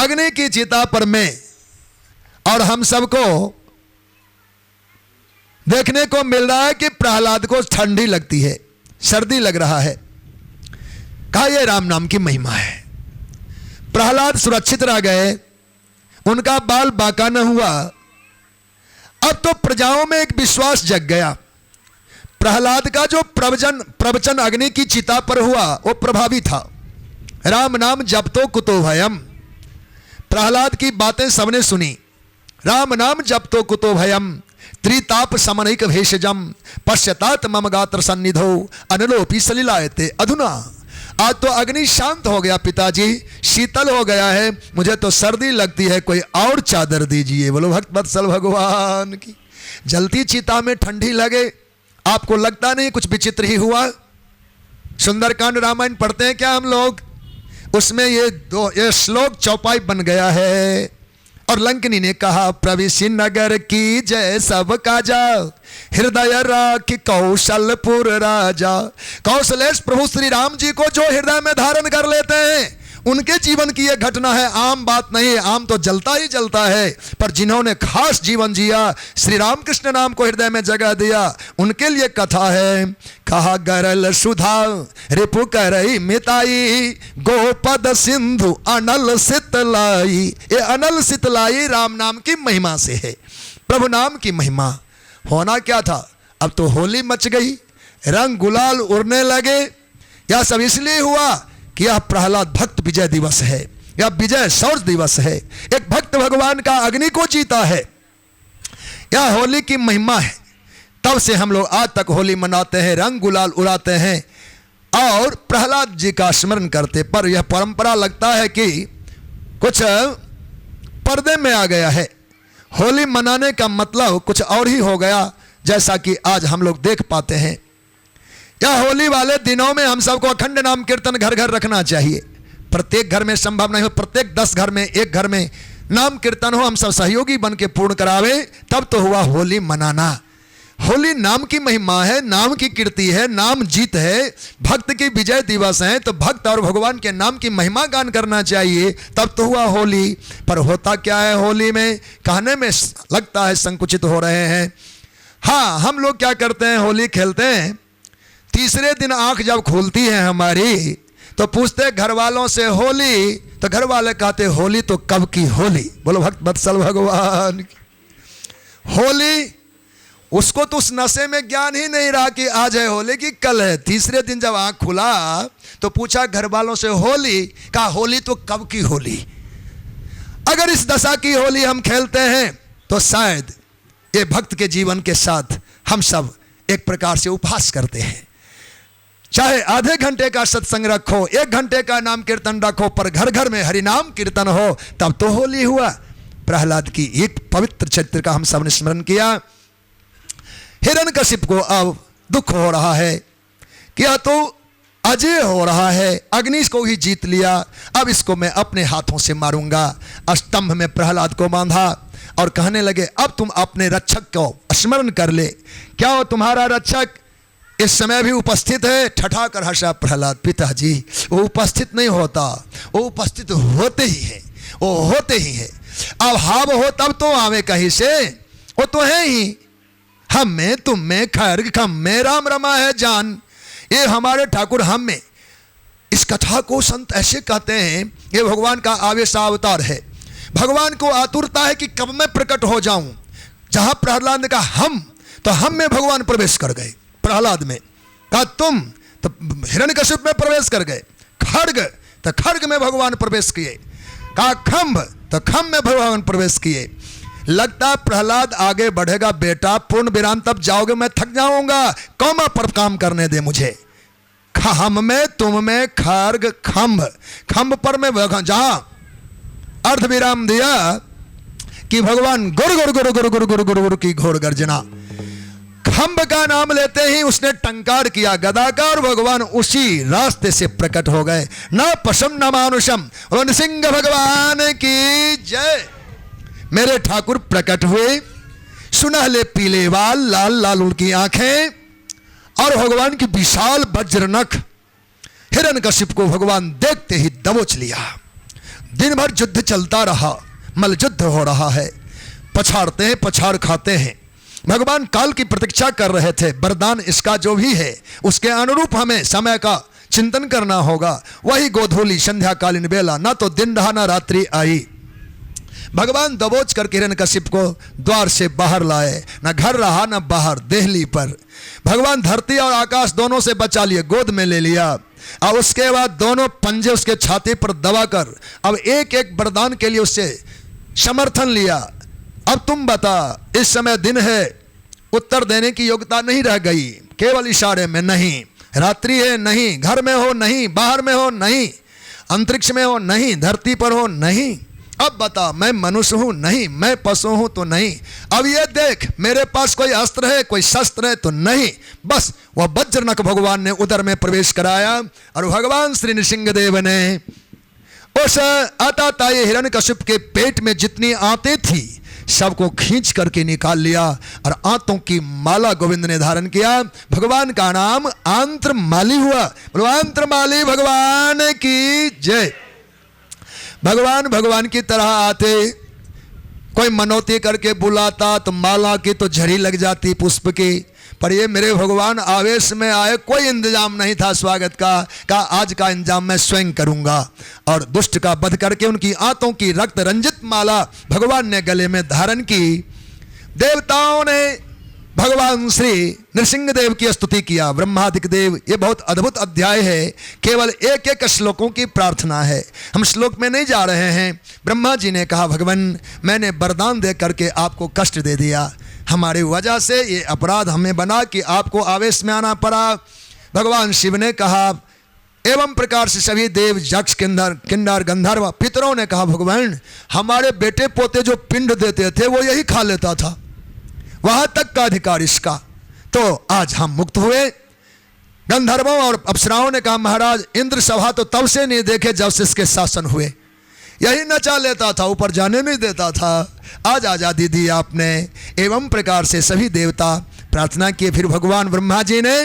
अग्नि की चिता पर मैं और हम सबको देखने को मिल रहा है कि प्रहलाद को ठंडी लगती है, सर्दी लग रहा है। कहा यह राम नाम की महिमा है। प्रहलाद सुरक्षित रह गए, उनका बाल बांका न हुआ। अब तो प्रजाओं में एक विश्वास जग गया। प्रहलाद का जो प्रवचन अग्नि की चिता पर हुआ वो प्रभावी था। राम नाम जप तो कुतो भयम। प्रहलाद की बातें सबने सुनी। राम नाम जप तो कुतो भयम, त्रिताप समनिक भेषजम, पश्चात मम गात्र सन्निधो, अनलोपी सलिलायते अधुना। आज तो अग्नि शांत हो गया पिताजी, शीतल हो गया है, मुझे तो सर्दी लगती है, कोई और चादर दीजिए। बोलो भक्त वत्सल भगवान की। जलती चिता में ठंडी लगे, आपको लगता नहीं कुछ विचित्र ही हुआ? सुंदरकांड रामायण पढ़ते हैं क्या हम लोग? उसमें ये श्लोक चौपाई बन गया है। और लंकनी ने कहा प्रविशि नगर की जय सब काजा, हृदय राखी कौशलपुर राजा। कौशलेश प्रभु श्री राम जी को जो हृदय में धारण कर लेते हैं उनके जीवन की यह घटना है। आम बात नहीं है, आम तो जलता ही जलता है, पर जिन्होंने खास जीवन जिया, श्री राम कृष्ण नाम को हृदय में जगह दिया, उनके लिए कथा है। कहा गरल सुधा रिपु करई मिताई, गोपद सिंधु अनल सितलाई। ये अनल सितलाई राम नाम की महिमा से है, प्रभु नाम की महिमा। होना क्या था, अब तो होली मच गई, रंग गुलाल उड़ने लगे। यह सब इसलिए हुआ कि यह प्रहलाद भक्त विजय दिवस है, यह विजय शौर्य दिवस है। एक भक्त भगवान का अग्नि को जीता है, यह होली की महिमा है। तब से हम लोग आज तक होली मनाते हैं, रंग गुलाल उड़ाते हैं और प्रहलाद जी का स्मरण करते। पर यह परंपरा लगता है कि कुछ पर्दे में आ गया है। होली मनाने का मतलब कुछ और ही हो गया, जैसा कि आज हम लोग देख पाते हैं। या होली वाले दिनों में हम सबको अखंड नाम कीर्तन घर घर रखना चाहिए। प्रत्येक घर में संभव नहीं हो, प्रत्येक 10 घर में एक घर में नाम कीर्तन हो, हम सब सहयोगी बन के पूर्ण करावे, तब तो हुआ होली मनाना। होली नाम की महिमा है, नाम की कीर्ति है, नाम जीत है, भक्त की विजय दिवस है। तो भक्त और भगवान के नाम की महिमा गान करना चाहिए, तब तो हुआ होली। पर होता क्या है होली में, कहने में लगता है संकुचित हो रहे हैं। हाँ, हम लोग क्या करते हैं, होली खेलते हैं, तीसरे दिन आंख जब खुलती है हमारी तो पूछते घर वालों से होली, तो घर वाले कहते होली तो कब की होली। बोलो भक्त वत्सल भगवान की। होली, उसको तो उस नशे में ज्ञान ही नहीं रहा कि आज है होली की कल है। तीसरे दिन जब आंख खुला तो पूछा घर वालों से होली, कहा होली तो कब की होली। अगर इस दशा की होली हम खेलते हैं तो शायद ये भक्त के जीवन के साथ हम सब एक प्रकार से उपहास करते हैं। चाहे आधे घंटे का सत्संग रखो, 1 घंटे का नाम कीर्तन रखो, पर घर घर में हरिनाम कीर्तन हो, तब तो होली हुआ। प्रहलाद की एक पवित्र चरित्र का हम सब ने स्मरण किया। हिरण्यकशिप को अब दुख हो रहा है कि यह तो अजय हो रहा है, अग्नि को ही जीत लिया, अब इसको मैं अपने हाथों से मारूंगा। स्तंभ में प्रहलाद को बांधा और कहने लगे अब तुम अपने रक्षक को स्मरण कर ले। क्या हो तुम्हारा रक्षक इस समय भी उपस्थित है? ठठा कर हंसा प्रहलाद। पिताजी वो उपस्थित नहीं होता, वो उपस्थित होते ही है, वो होते ही है। अब हाव हो तब तो आवे कहीं से, वो तो है ही। हम में तुम में खैर खम में राम रमा है जान, ये हमारे ठाकुर हम में। इस कथा को संत ऐसे कहते हैं, ये भगवान का आवेशावतार है। भगवान को आतुरता है कि कब मैं प्रकट हो जाऊं। जहां प्रहलाद ने कहा हम, तो हम में भगवान प्रवेश कर गए। प्रहलाद में कहा तुम, तो हिरण्यकशिप में प्रवेश कर गए। खड्ग, तो खड्ग में भगवान प्रवेश किए। कहा खंभ, तो खंभ में भगवान प्रवेश किए। लगता प्रहलाद आगे बढ़ेगा बेटा, पूर्ण विराम तब जाओगे, मैं थक जाऊंगा, कौमा पर काम करने दे मुझे। हम में तुम में खड्ग खंभ, खंभ पर में जहां अर्ध विराम दिया कि भगवान गुरु गुरु गुरु गुरु गुरु गुरु गुरु गुरु की घोर गर्जना। खंभ का नाम लेते ही उसने टंकार किया गदा का और भगवान उसी रास्ते से प्रकट हो गए। न पशम न मानुषम, सिंह भगवान की जय। मेरे ठाकुर प्रकट हुए, सुनहले पीले बाल, लाल लाल उनकी आंखें और भगवान की विशाल वज्र नख। हिरण्यकशिप को भगवान देखते ही दबोच लिया। दिन भर युद्ध चलता रहा, मल युद्ध हो रहा है, पछाड़ते हैं, पछाड़ खाते हैं। भगवान काल की प्रतीक्षा कर रहे थे, वरदान इसका जो भी है उसके अनुरूप हमें समय का चिंतन करना होगा। वही गोधूली संध्याकालीन बेला, ना तो दिन रहा ना रात्रि आई। भगवान दबोच कर हिरण्यकशिप को द्वार से बाहर लाए, ना घर रहा ना बाहर, देहली पर भगवान धरती और आकाश दोनों से बचा लिए, गोद में ले लिया। और उसके बाद दोनों पंजे उसके छाती पर दबाकर अब एक एक वरदान के लिए उससे समर्थन लिया। अब तुम बता, इस समय दिन है, उत्तर देने की योग्यता नहीं रह गई, केवल इशारे में नहीं, रात्रि है नहीं, घर में हो नहीं, बाहर में हो नहीं, अंतरिक्ष में हो नहीं, धरती पर हो नहीं। अब बता, मैं मनुष्य हूं नहीं, मैं पशु हूं तो नहीं। अब ये देख, मेरे पास कोई अस्त्र है, कोई शस्त्र है तो नहीं। बस वह वज्रनख भगवान ने उदर में प्रवेश कराया और भगवान श्री नृसिंहदेव ने उस आताताई हिरण्यकशिप के पेट में जितनी आंतें थी सबको खींच करके निकाल लिया और आंतों की माला गोविंद ने धारण किया। भगवान का नाम आंत्रमाली हुआ। बोलो आंत्रमाली भगवान की जय। भगवान भगवान की तरह आते, कोई मनौती करके बुलाता तो माला की तो झड़ी लग जाती पुष्प की, पर ये मेरे भगवान आवेश में आए, कोई इंतजाम नहीं था स्वागत का आज का इंतजाम मैं स्वयं करूंगा। और दुष्ट का वध करके उनकी आंतों की रक्त रंजित माला भगवान ने गले में धारण की। देवताओं ने भगवान श्री नृसिंहदेव की स्तुति किया, ब्रह्मादिक देव। ये बहुत अद्भुत अध्याय है, केवल एक एक श्लोकों की प्रार्थना है, हम श्लोक में नहीं जा रहे हैं। ब्रह्मा जी ने कहा, भगवान मैंने वरदान दे करके आपको कष्ट दे दिया, हमारी वजह से ये अपराध हमें बना कि आपको आवेश में आना पड़ा। भगवान शिव ने कहा, एवं प्रकार से सभी देव यक्ष किन्नर गंधर्व पितरों ने कहा, भगवान हमारे बेटे पोते जो पिंड देते थे वो यही खा लेता था, वहां तक का अधिकार इसका, तो आज हम मुक्त हुए। गंधर्वों और अप्सराओं ने कहा, महाराज इंद्र सभा तो तब से नहीं देखे जब से इसके शासन हुए, यही नचा लेता था, ऊपर जाने नहीं देता था, आज आजादी दी आपने। एवं प्रकार से सभी देवता प्रार्थना किए। फिर भगवान ब्रह्मा जी ने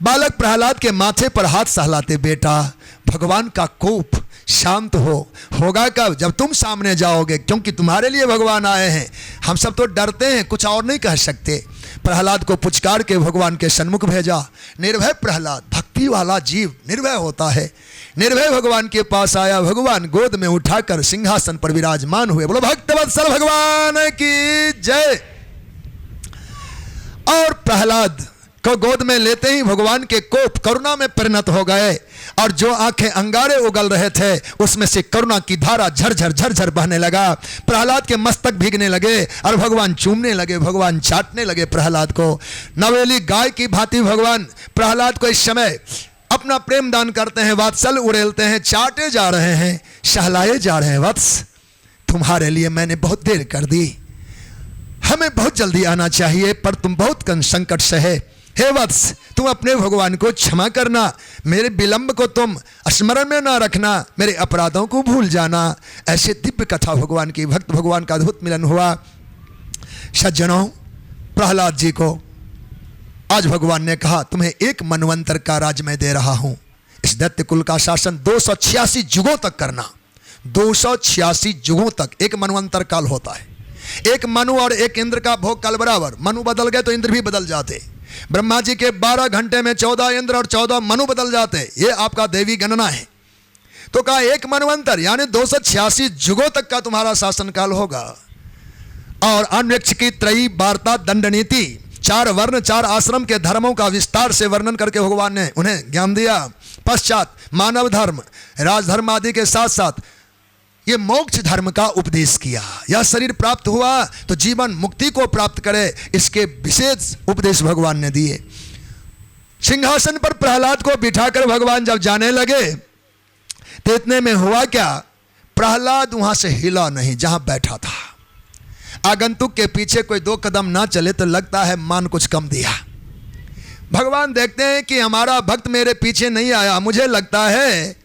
बालक प्रहलाद के माथे पर हाथ सहलाते, बेटा भगवान का कोप शांत होगा कब, जब तुम सामने जाओगे, क्योंकि तुम्हारे लिए भगवान आए हैं। हम सब तो डरते हैं, कुछ और नहीं कह सकते। प्रहलाद को पुचकार के भगवान के सन्मुख भेजा। निर्भय प्रहलाद, भक्ति वाला जीव निर्भय होता है, निर्भय भगवान के पास आया। भगवान गोद में उठाकर सिंहासन पर विराजमान हुए। बोलो भक्तवत्सल भगवान की जय। और प्रहलाद को गोद में लेते ही भगवान के कोप करुणा में परिणत हो गए, और जो आंखें अंगारे उगल रहे थे उसमें से करुणा की धारा झरझर झरझर बहने लगा। प्रहलाद के मस्तक भीगने लगे और भगवान चूमने लगे, भगवान चाटने लगे प्रहलाद को। नवेली गाय की भांति भगवान प्रहलाद को इस समय अपना प्रेम दान करते हैं, वात्सल उड़ेलते हैं, चाटे जा रहे हैं, सहलाए जा रहे हैं। वत्स तुम्हारे लिए मैंने बहुत देर कर दी, हमें बहुत जल्दी आना चाहिए, पर तुम बहुत संकट सहे। हे वत्स तुम अपने भगवान को क्षमा करना, मेरे विलंब को तुम स्मरण में ना रखना, मेरे अपराधों को भूल जाना। ऐसे दिव्य कथा भगवान की, भक्त भगवान का अद्भुत मिलन हुआ। सज्जनों, प्रहलाद जी को आज भगवान ने कहा, तुम्हें एक मनवंतर का राज मैं दे रहा हूं। इस दैत्य कुल का शासन 286 युगों तक करना। 286 युगों तक एक मनवंतर काल होता है। एक मनु और एक इंद्र का भोग काल बराबर। मनु बदल गए तो इंद्र भी बदल जाते। ब्रह्मा जी के 12 घंटे में 14 इंद्र और 14 मनु बदल जाते। ये आपका दैवी गणना है। तो कहा एक मनवंतर यानी 286 युगों तक का तुम्हारा शासन काल होगा। और अन्वेक्ष की त्रयी वार्ता दंड नीति, 4 वर्ण 4 आश्रम के धर्मों का विस्तार से वर्णन करके भगवान ने उन्हें ज्ञान दिया। पश्चात मानव धर्म, राजधर्म आदि के साथ साथ ये मोक्ष धर्म का उपदेश किया। यह शरीर प्राप्त हुआ तो जीवन मुक्ति को प्राप्त करे, इसके विशेष उपदेश भगवान ने दिए। सिंहासन पर प्रहलाद को बिठाकर भगवान जब जाने लगे तो इतने में हुआ क्या, प्रहलाद वहां से हिला नहीं जहां बैठा था। आगंतुक के पीछे कोई 2 कदम ना चले तो लगता है मान कुछ कम दिया। भगवान देखते हैं कि हमारा भक्त मेरे पीछे नहीं आया, मुझे लगता है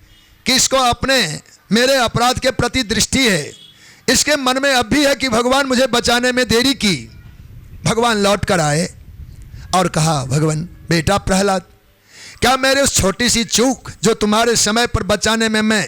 कि इसको अपने मेरे अपराध के प्रति दृष्टि है, इसके मन में अब भी है कि भगवान मुझे बचाने में देरी की। भगवान लौट कर आए और कहा, भगवान बेटा प्रहलाद, क्या मेरे उस छोटी सी चूक जो तुम्हारे समय पर बचाने में मैं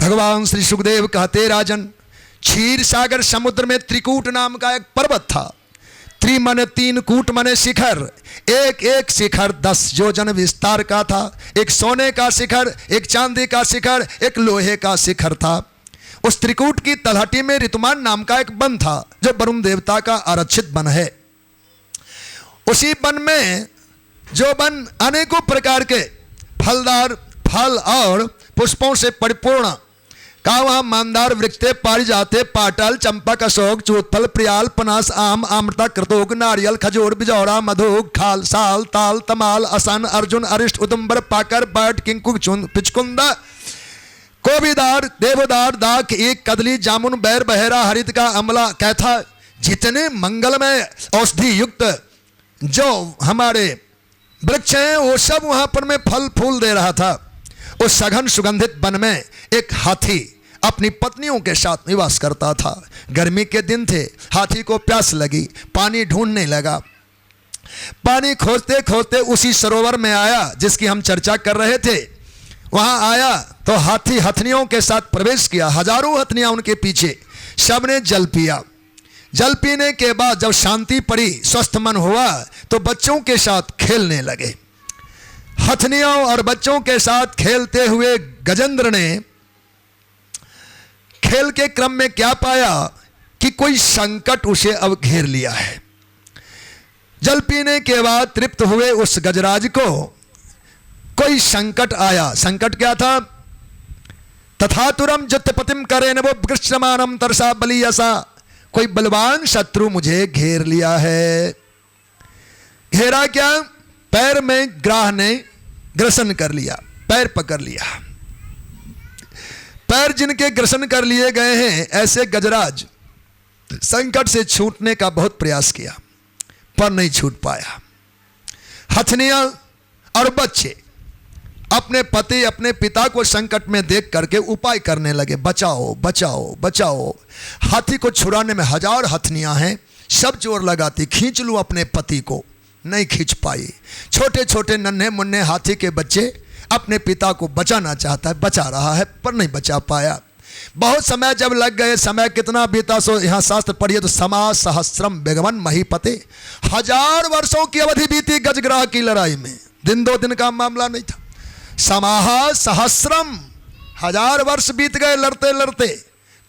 भगवान श्री सुखदेव कहते राजन, क्षीर सागर समुद्र में त्रिकूट नाम का एक पर्वत था। त्रि माने 3, कूट माने शिखर। एक एक शिखर 10 योजन विस्तार का था। एक सोने का शिखर, एक चांदी का शिखर, एक लोहे का शिखर था। उस त्रिकूट की तलहटी में ऋतुमान नाम का एक वन था, जो वरुण देवता का आरक्षित वन है। उसी वन में, जो वन अनेकों प्रकार के फलदार फल और पुष्पों से परिपूर्ण का, वहां मानदार वृक्ष थे, पारिजाते, पाटल, चंपक, अशोक, चूतफल, प्रियाल, पनास, आम, आम्रता, कृतोक, नारियल, खजूर, बिजौड़ा, मधुक, खाल, साल, ताल, तमाल, असन, अर्जुन, अरिष्ट, उदुम्बर, पाकर, बैट, किंकुक, पिचकुंदा, कोबीदार, देवदार, दाक, एक, कदली, जामुन, बैर, बहेरा, हरित का, अमला, कैथा, जितने मंगलमय औषधि युक्त जो हमारे वृक्ष हैं, वो सब वहां पर में फल फूल दे रहा था। उस सघन सुगंधित वन में एक हाथी अपनी पत्नियों के साथ निवास करता था। गर्मी के दिन थे, हाथी को प्यास लगी, पानी ढूंढने लगा। पानी खोजते खोजते उसी सरोवर में आया जिसकी हम चर्चा कर रहे थे। वहां आया तो हाथी हथनियों के साथ प्रवेश किया, हजारों हथनियां उनके पीछे। सबने जल पिया। जल पीने के बाद जब शांति पड़ी, स्वस्थ मन हुआ, तो बच्चों के साथ खेलने लगे। हथनियों और बच्चों के साथ खेलते हुए गजेंद्र ने खेल के क्रम में क्या पाया कि कोई संकट उसे अब घेर लिया है। जल पीने के बाद तृप्त हुए उस गजराज को कोई संकट आया। संकट क्या था? तथातुरम जुत्पतिम करे न वो कृष्णमानम तरसा बलियसा, कोई बलवान शत्रु मुझे घेर लिया है। घेरा क्या? पैर में ग्राह ने ग्रसन कर लिया, पैर पकड़ लिया। पैर जिनके ग्रसन कर लिए गए हैं, ऐसे गजराज संकट से छूटने का बहुत प्रयास किया पर नहीं छूट पाया। हथनियां और बच्चे अपने पति, अपने पिता को संकट में देख करके उपाय करने लगे, बचाओ बचाओ बचाओ। हाथी को छुड़ाने में 1000 हथनियां हैं, सब जोर लगाती, खींच लूं अपने पति को, नहीं खींच पाई। छोटे छोटे नन्हे मुन्ने हाथी के बच्चे अपने पिता को बचाना चाहता है, बचा रहा है पर नहीं बचा पाया। बहुत समय जब लग गए, समय कितना बीता सो यहाँ शास्त्र पढ़िए तो समा सहस्रम बेगवन महीपते, 1000 वर्षों की अवधि बीती गजग्राह की लड़ाई में। दिन 2 दिन का मामला नहीं था। समाहा सहस्रम, 1000 वर्ष बीत गए लड़ते लड़ते।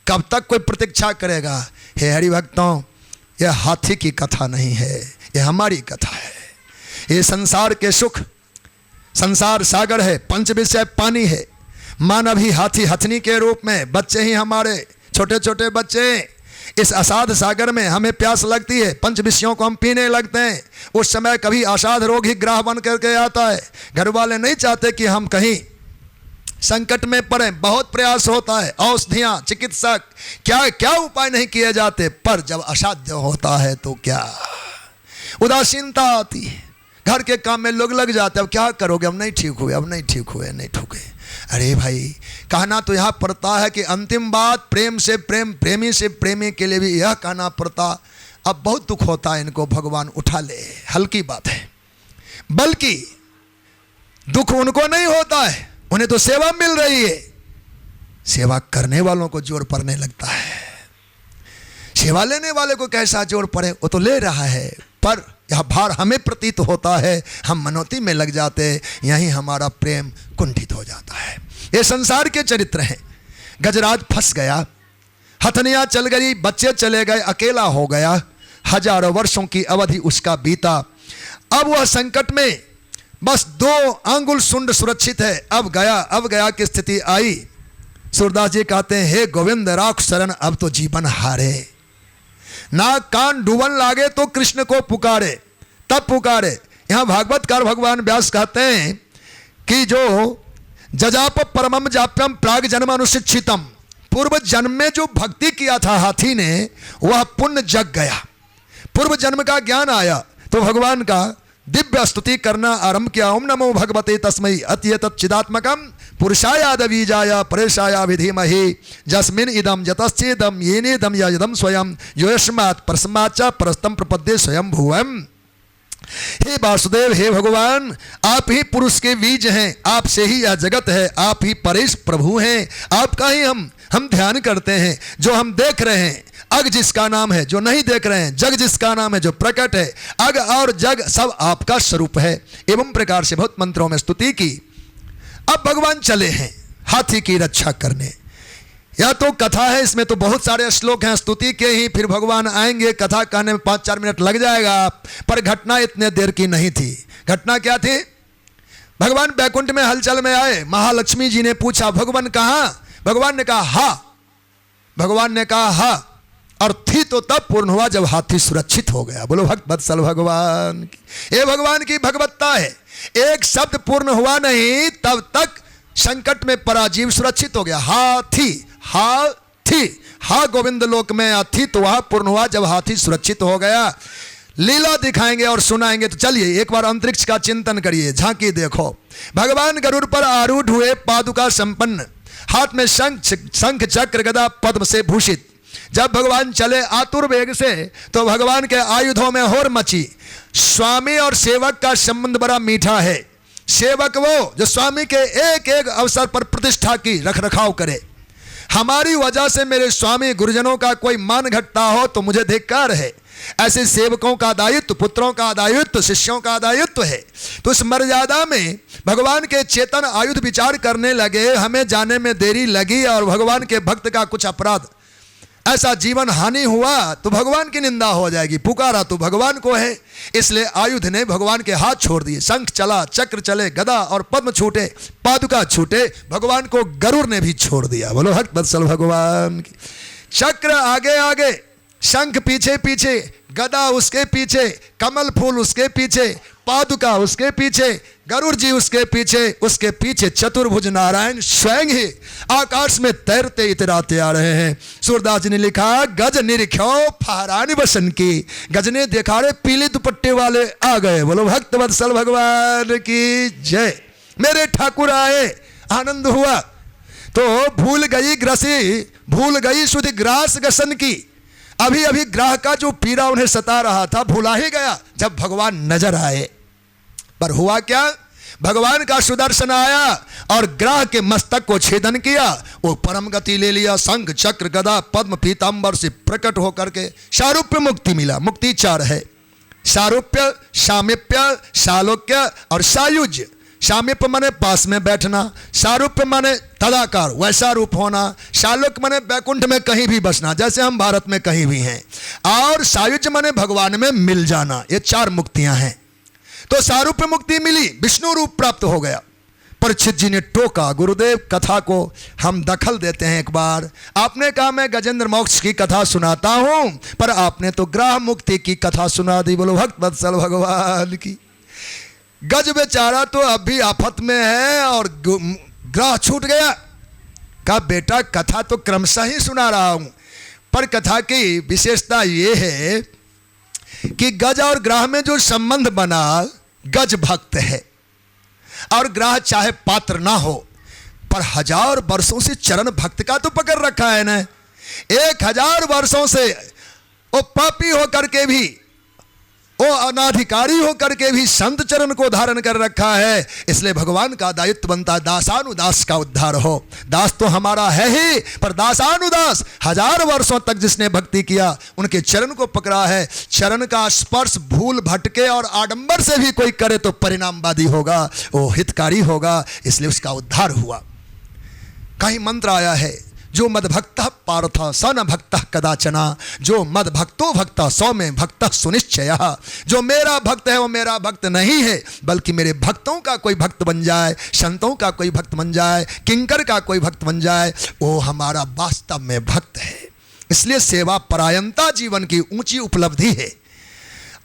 कब तक कोई प्रतीक्षा करेगा? हे हरि भक्तों, यह हाथी की कथा नहीं है, यह हमारी कथा है। ये संसार के सुख, संसार सागर है, पंच विषय पानी है। मानव ही हाथी हथनी के रूप में, बच्चे ही हमारे छोटे छोटे बच्चे इस असाध सागर में हमें प्यास लगती है, पंच विषयों को हम पीने लगते हैं। उस समय कभी असाध रोग ही ग्राह बन करके आता है। घर वाले नहीं चाहते कि हम कहीं संकट में पड़े, बहुत प्रयास होता है, औषधियाँ, चिकित्सक, क्या क्या उपाय नहीं किए जाते, पर जब असाध्य होता है तो क्या उदासीनता आती है। घर के काम में लोग लग जाते हैं, अब क्या करोगे, अब नहीं ठीक हुए, अब नहीं ठीक हुए, नहीं ठीक हुए। अरे भाई, कहना तो यहाँ पड़ता है कि अंतिम बात प्रेम से प्रेम, प्रेमी से प्रेमी के लिए भी यह कहना पड़ता, अब बहुत दुख होता है, इनको भगवान उठा ले, हल्की बात है। बल्कि दुख उनको नहीं होता है, उन्हें तो सेवा मिल रही है। सेवा करने वालों को जोर पड़ने लगता है। सेवा लेने वाले को कैसा जोर पड़े, वो तो ले रहा है, पर यह भार हमें प्रतीत होता है, हम मनोती में लग जाते, यहीं हमारा प्रेम कुंठित हो जाता है। ये संसार के चरित्र हैं। गजराज फंस गया, हथनियाँ चल गई, बच्चे चले गए, अकेला हो गया। 1000 वर्षों की अवधि उसका बीता। अब वह संकट में बस 2 आंगुल सुंड सुरक्षित है। अब गया की स्थिति आई। सूरदास जी कहते हैं, हे गोविंद राख शरण, अब तो जीवन हारे। नाक कान डूबन लागे तो कृष्ण को पुकारे, तब पुकारे। यहाँ भागवतकार भगवान व्यास कहते हैं कि जो जजाप परमम जाप्यम प्राग जन्म अनुशिक्षितम, पूर्व जन्म में जो भक्ति किया था हाथी ने, वह पुण्य जग गया, पूर्व जन्म का ज्ञान आया, तो भगवान का दिव्य स्तुति करना आरंभ किया। ओम नमो भगवते तस्मै अत्येतच्चिदात्मकम पुरुषायादवीजाय परेशाया विधीमहि जस्मिन् इदम जतश्चेदम येनेदम यदम स्वयं योयस्मात् परस्माच्च परस्तम प्रपद्ये स्वयं भुवम्। हे वासुदेव, हे भगवान, आप ही पुरुष के बीज हैं, आपसे ही यह जगत है, आप ही परेश प्रभु हैं, आपका ही हम ध्यान करते हैं। जो हम देख रहे हैं अग जिसका नाम है, जो नहीं देख रहे हैं जग जिसका नाम है, जो प्रकट है, अग और जग सब आपका स्वरूप है। एवं प्रकार से बहुत मंत्रों में स्तुति की। अब भगवान चले हैं हाथी की रक्षा करने। यह तो कथा है, इसमें तो बहुत सारे श्लोक हैं स्तुति के ही, फिर भगवान आएंगे, कथा कहने में 5-4 मिनट लग जाएगा। पर घटना इतने देर की नहीं थी। घटना क्या थी? भगवान बैकुंठ में हलचल में आए, महालक्ष्मी जी ने पूछा भगवान कहाँ? भगवान ने कहा हा। भगवान ने कहा हा, और थी तो तब पूर्ण हुआ जब हाथी सुरक्षित हो गया। बोलो भक्त वत्सल भगवान की। ये भगवान की भगवत्ता है। एक शब्द पूर्ण हुआ नहीं तब तक संकट में पराजीव सुरक्षित हो गया। हाथी, हाथी, हा गोविंद लोक में हाथी, तो वह पूर्ण हुआ जब हाथी सुरक्षित हो गया। लीला दिखाएंगे और सुनाएंगे। तो चलिए एक बार अंतरिक्ष का चिंतन करिए, झांकी देखो। भगवान गरुड़ पर आरूढ़ हुए, पादुका संपन्न, हाथ में शंख चक्र गदा पद्म से भूषित। जब भगवान चले आतुर वेग से तो भगवान के आयुधों में होर मची। स्वामी और सेवक का संबंध बड़ा मीठा है। सेवक वो जो स्वामी के एक एक अवसर पर प्रतिष्ठा की रख रखाव करे। हमारी वजह से मेरे स्वामी गुरुजनों का कोई मान घटता हो तो मुझे धिक्कार है। ऐसे सेवकों का दायित्व, पुत्रों का दायित्व, शिष्यों का दायित्व है। तो इस मर्यादा में भगवान के चेतन आयुध विचार करने लगे। हमें जाने में देरी लगी और भगवान के भक्त का कुछ अपराध, ऐसा जीवन हानि हुआ तो भगवान की निंदा हो जाएगी। पुकारा तो भगवान को है, इसलिए आयुध ने भगवान के हाथ छोड़ दिए। शंख चला, चक्र चले, गदा और पद्म छूटे, पादुका छूटे, भगवान को गरुड़ ने भी छोड़ दिया। बोलो भक्त वत्सल भगवान की। चक्र आगे आगे, शंख पीछे पीछे, गदा उसके पीछे, कमल फूल उसके पीछे, पादुका उसके पीछे, गरुड़ जी उसके पीछे चतुर्भुज नारायण स्वयं ही आकाश में तैरते इतराते आ रहे हैं। सूरदास जी ने लिखा, गज निरीख्यो फहरानी बसन की, गज ने देखा रे पीले दुपट्टे वाले आ गए। बोलो भक्त वत्सल भगवान की जय। मेरे ठाकुर आए, आनंद हुआ। तो भूल गई ग्रसी, भूल गई सुध ग्रास गसन की। अभी अभी ग्राह का जो पीड़ा उन्हें सता रहा था भुला ही गया जब भगवान नजर आए। पर हुआ क्या? भगवान का सुदर्शन आया और ग्राह के मस्तक को छेदन किया। वो परम गति ले लिया। शंख चक्र गदा पद्म पीतांबर से प्रकट होकर के सारूप्य मुक्ति मिला। मुक्ति 4 है, सारूप्य, सामीप्य, सालोक्य और सायुज्य। सामीप्य माने पास में बैठना, सारूप्य माने तदाकार वैसा रूप होना, सालोक माने बैकुंठ में कहीं भी बसना जैसे हम भारत में कहीं भी हैं, और सायुज्य माने भगवान में मिल जाना। ये 4 मुक्तियां हैं। तो सारूप्य मुक्ति मिली, विष्णु रूप प्राप्त हो गया। परीक्षित जी ने टोका, गुरुदेव कथा को हम दखल देते हैं एक बार। आपने कहा मैं गजेंद्र मोक्ष की कथा सुनाता हूं, पर आपने तो ग्राह मुक्ति की कथा सुना दी। बोलो भक्त वत्सल भगवान की। गज बेचारा तो अभी आफत में है और ग्राह छूट गया। कहा बेटा कथा तो क्रमशः ही सुना रहा हूं, पर कथा की विशेषता ये है कि गज और ग्राह में जो संबंध बना, गज भक्त है और ग्राह चाहे पात्र ना हो, पर 1000 वर्षों से चरण भक्त का तो पकड़ रखा है ना। 1000 वर्षों से वो पापी होकर के भी, वो अनाधिकारी होकर के भी संत चरण को धारण कर रखा है। इसलिए भगवान का दायित्व बनता है दासानुदास का उद्धार हो। दास तो हमारा है ही, पर दासानुदास 1000 वर्षों तक जिसने भक्ति किया उनके चरण को पकड़ा है। चरण का स्पर्श भूल भटके और आडंबर से भी कोई करे तो परिणामवादी होगा, वो हितकारी होगा, इसलिए उसका उद्धार हुआ। कहीं मंत्र आया है, जो मद भक्त पार्थ स न भक्त कदाचना, जो मद भक्तो भक्त सौ में भक्त सुनिश्चय। जो मेरा भक्त है वो मेरा भक्त नहीं है, बल्कि मेरे भक्तों का कोई भक्त बन जाए, संतों का कोई भक्त बन जाए, किंकर का कोई भक्त बन जाए, वो हमारा वास्तव में भक्त है। इसलिए सेवा परायणता जीवन की ऊंची उपलब्धि है।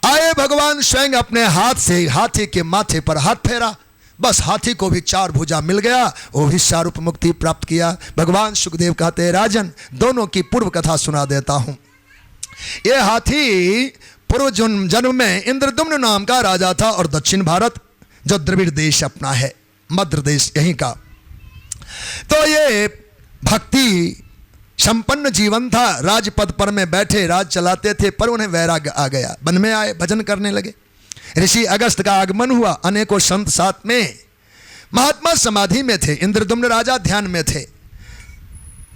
आए भगवान स्वयं अपने हाथ से हाथी के माथे पर हाथ फेरा, बस हाथी को भी 4 भुजा मिल गया, वो भी सारूप मुक्ति प्राप्त किया। भगवान सुखदेव कहते हैं राजन दोनों की पूर्व कथा सुना देता हूं। ये हाथी पूर्व जन्म में इंद्रदुम्न नाम का राजा था और दक्षिण भारत जो द्रविड़ देश अपना है, मध्य देश यहीं का। तो ये भक्ति संपन्न जीवन था। राजपद पर में बैठे राज चलाते थे, पर उन्हें वैराग्य आ गया। वन में आए, भजन करने लगे। ऋषि अगस्त का आगमन हुआ, अनेकों संत साथ में, महात्मा समाधि में थे, इंद्रदुम्न राजा ध्यान में थे।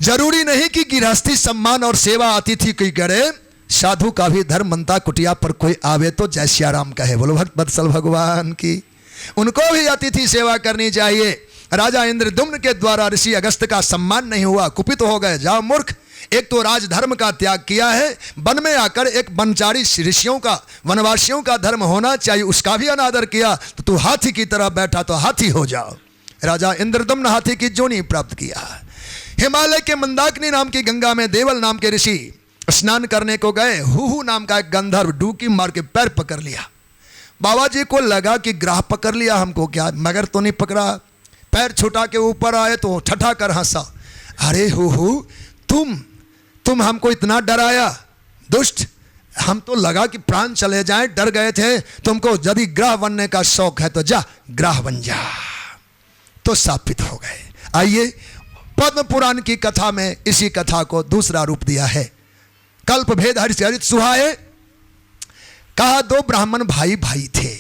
जरूरी नहीं कि गृहस्थी सम्मान और सेवा अतिथि की करे, साधु का भी धर्म बनता, कुटिया पर कोई आवे तो जय सिया राम कहे। बोलो भक्त वत्सल भगवान की। उनको भी अतिथि सेवा करनी चाहिए। राजा इंद्रदुम्न के द्वारा ऋषि अगस्त का सम्मान नहीं हुआ, कुपित हो गए। जाओ मूर्ख, एक तो राजधर्म का त्याग किया है, वन में आकर एक वनचारी ऋषियों का, वनवासियों का धर्म होना चाहिए, उसका भी अनादर किया, तो तू हाथी की तरह बैठा तो हाथी हो जाओ। राजा इंद्रदुम्न हाथी की जोनी प्राप्त किया। हिमालय के मंदाकिनी नाम की गंगा में देवल नाम के ऋषि स्नान करने को गए। हुहू नाम का एक गंधर्व डुबकी मार के पैर पकड़ लिया। बाबा जी को लगा कि ग्राह पकड़ लिया हमको, क्या मगर तो नहीं पकड़ा। पैर छुटा के ऊपर आए तो ठठा कर हंसा। अरे हुहू, तुम हमको इतना डराया, दुष्ट, हम तो लगा कि प्राण चले जाएं, डर गए थे। तुमको यदि ग्राह बनने का शौक है तो जा ग्राह बन जा। तो शापित हो गए। आइए पद्म पुराण की कथा में इसी कथा को दूसरा रूप दिया है। कल्प भेद हरित सुहाए। कहा दो ब्राह्मण भाई भाई थे,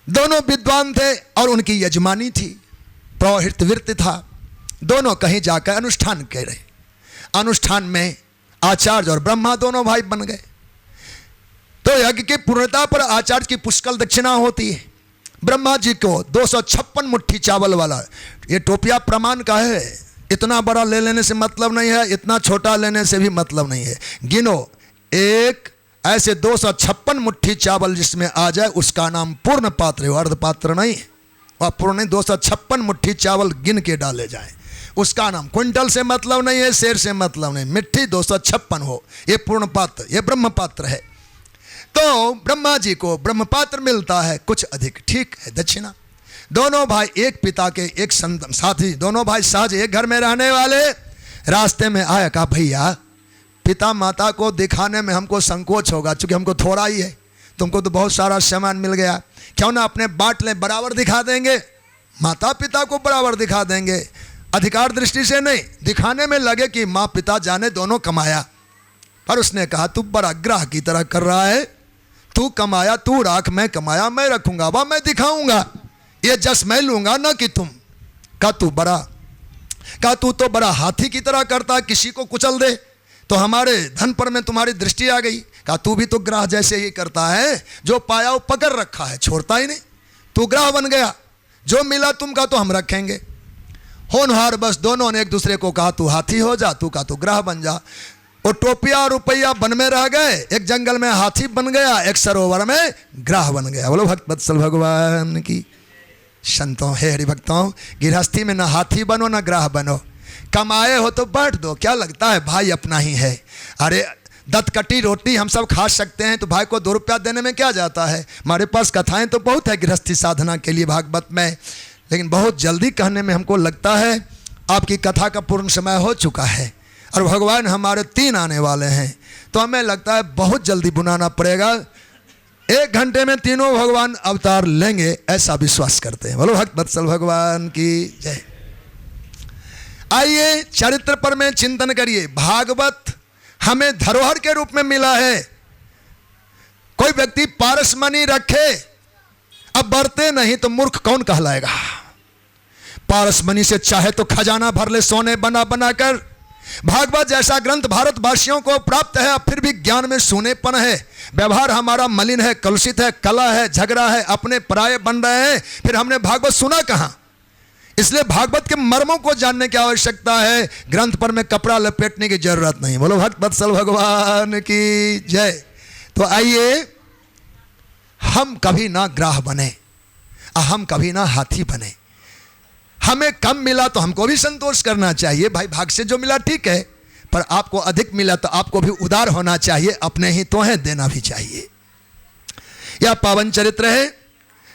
दोनों विद्वान थे और उनकी यजमानी थी, पौहित वृत्ति था। दोनों कहीं जाकर अनुष्ठान कर रहे। अनुष्ठान में आचार्य और ब्रह्मा दोनों भाई बन गए। तो यज्ञ की पूर्णता पर आचार्य की पुष्कल दक्षिणा होती है। ब्रह्मा जी को 256 मुट्ठी चावल वाला, ये टोपिया प्रमाण का है। इतना बड़ा ले लेने से मतलब नहीं है, इतना छोटा लेने से भी मतलब नहीं है। गिनो, एक ऐसे 256 मुट्ठी चावल जिसमें आ जाए उसका नाम पूर्ण पात्र है, अर्ध पात्र नहीं। वह पूर्ण नहीं, 256 मुट्ठी चावल गिन के डाले जाए उसका नाम। क्विंटल से मतलब नहीं है, शेर से मतलब नहीं, मिट्टी 256 हो, ये पूर्ण पात्र, ये ब्रह्म पात्र है। तो ब्रह्मा जी को ब्रह्म पात्र मिलता है, कुछ अधिक ठीक है दक्षिणा। दोनों भाई एक पिता के एक साथी, दोनों भाई साझ एक घर में रहने वाले। रास्ते में आया, कहा भैया पिता माता को दिखाने में हमको संकोच होगा, चूंकि हमको थोड़ा ही है, तुमको तो बहुत सारा सामान मिल गया, क्यों ना अपने बांट लें, बराबर दिखा देंगे, माता पिता को बराबर दिखा देंगे। अधिकार दृष्टि से नहीं, दिखाने में लगे कि माँ पिता जाने दोनों कमाया। पर उसने कहा तू बड़ा ग्राह की तरह कर रहा है, तू कमाया तू राख, मैं कमाया मैं रखूंगा, वह मैं दिखाऊंगा, ये जस मैं लूंगा ना कि तुम। कहा तू बड़ा, कहा तू तो बड़ा हाथी की तरह करता, किसी को कुचल दे तो हमारे धन पर में तुम्हारी दृष्टि आ गई। कहा तू भी तो ग्राह जैसे ही करता है, जो पाया वो पकड़ रखा है, छोड़ता ही नहीं। तू ग्राह बन गया, जो मिला तुमका तो हम रखेंगे। होनहार बस दोनों ने एक दूसरे को कहा तू हाथी हो जा, तू कहा तू ग्राह बन जा। वो टोपिया और रुपया वन में रह गए, एक जंगल में हाथी बन गया, एक सरोवर में ग्राह बन गया। बोलो भक्त वत्सल भगवान की। संतों हे हरिभक्तों, गृहस्थी में ना हाथी बनो ना ग्राह बनो। कमाए हो तो बांट दो, क्या लगता है भाई अपना ही है। अरे दतकटी रोटी हम सब खा सकते हैं, तो भाई को 2 रुपया देने में क्या जाता है। हमारे पास कथाएं तो बहुत है गृहस्थी साधना के लिए भागवत में, लेकिन बहुत जल्दी कहने में हमको लगता है आपकी कथा का पूर्ण समय हो चुका है और भगवान हमारे 3 आने वाले हैं, तो हमें लगता है बहुत जल्दी बुलाना पड़ेगा। 1 घंटे में तीनों भगवान अवतार लेंगे, ऐसा विश्वास करते हैं। बोलो भक्त वत्सल भगवान की जय। आइए चरित्र पर में चिंतन करिए। भागवत हमें धरोहर के रूप में मिला है। कोई व्यक्ति पारसमणि रखे, अब बरते नहीं तो मूर्ख कौन कहलाएगा। पारसमणि से चाहे तो खजाना भर ले सोने बना बना कर। भागवत जैसा ग्रंथ भारतवासियों को प्राप्त है, अब फिर भी ज्ञान में सूनेपन है, व्यवहार हमारा मलिन है, कलुषित है, कला है, झगड़ा है, अपने पराये बन रहे हैं, फिर हमने भागवत सुना कहां। इसलिए भागवत के मर्मों को जानने की आवश्यकता है, ग्रंथ पर में कपड़ा लपेटने की जरूरत नहीं। बोलो भक्त वत्सल भगवान की जय। तो आइए हम कभी ना ग्राह बने, हम कभी ना हाथी बने। हमें कम मिला तो हमको भी संतोष करना चाहिए, भाई भाग से जो मिला ठीक है, पर आपको अधिक मिला तो आपको भी उदार होना चाहिए, अपने ही तो है देना भी चाहिए। यह पावन चरित्र है।